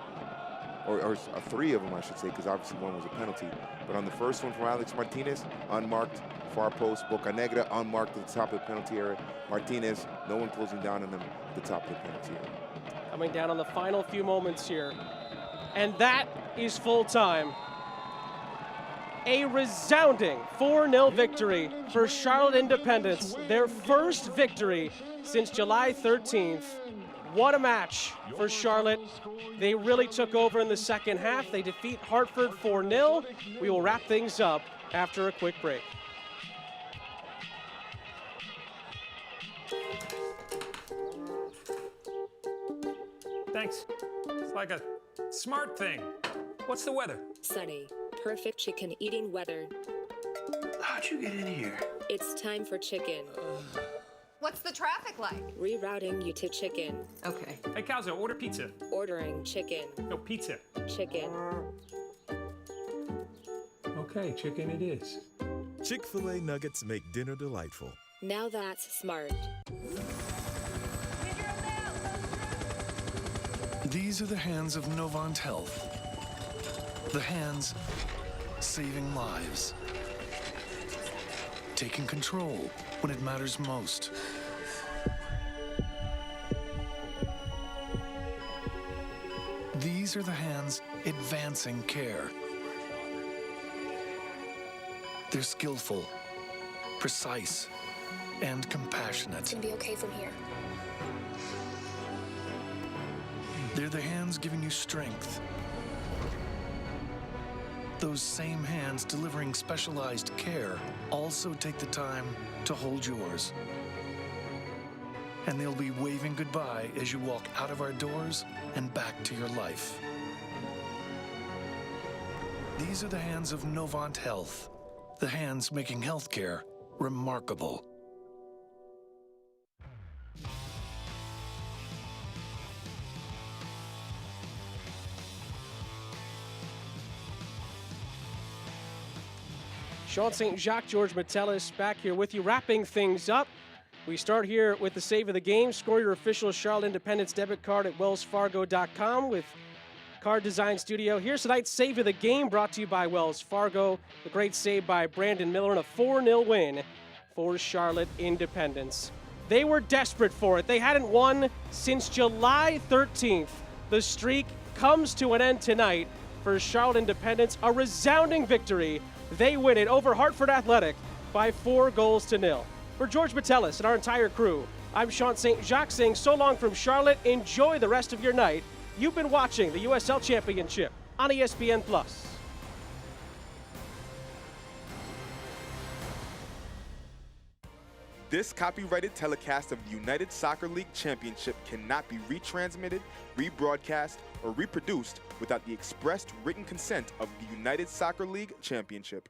or 3 of them, I should say, because obviously 1 was a penalty. But on the first one from Alex Martinez, unmarked, far post. Bocanegra, unmarked at the top of the penalty area. Martinez, no one closing down on them at the top of the penalty area. Coming down on the final few moments here. And that is full time. A resounding 4-0 victory for Charlotte Independence. Their first victory since July 13th. What a match for Charlotte. They really took over in the second half. They defeat Hartford 4-0. We will wrap things up after a quick break. Thanks. It's like a smart thing. What's the weather? Sunny. Perfect chicken eating weather. How'd you get in here? It's time for chicken. What's the traffic like? Rerouting you to chicken. Okay. Hey, Calzo, order pizza. Ordering chicken. No, pizza. Chicken. Okay, chicken it is. Chick-fil-A nuggets make dinner delightful. Now that's smart. These are the hands of Novant Health. The hands saving lives. Taking control when it matters most. These are the hands advancing care. They're skillful, precise, and compassionate. It's gonna be okay from here. They're the hands giving you strength. Those same hands delivering specialized care also take the time to hold yours. And they'll be waving goodbye as you walk out of our doors and back to your life. These are the hands of Novant Health, the hands making healthcare remarkable. Sean St. Jacques, George Martinez back here with you, wrapping things up. We start here with the save of the game. Score your official Charlotte Independence debit card at wellsfargo.com with Card Design Studio. Here's tonight's save of the game brought to you by Wells Fargo. The great save by Brandon Miller and a 4-0 win for Charlotte Independence. They were desperate for it. They hadn't won since July 13th. The streak comes to an end tonight for Charlotte Independence. A resounding victory. They win it over Hartford Athletic by 4-0. For George Martinez and our entire crew, I'm Sean St. Jacques saying so long from Charlotte. Enjoy the rest of your night. You've been watching the USL Championship on ESPN+. This copyrighted telecast of the United Soccer League Championship cannot be retransmitted, rebroadcast, or reproduced without the expressed written consent of the United Soccer League Championship.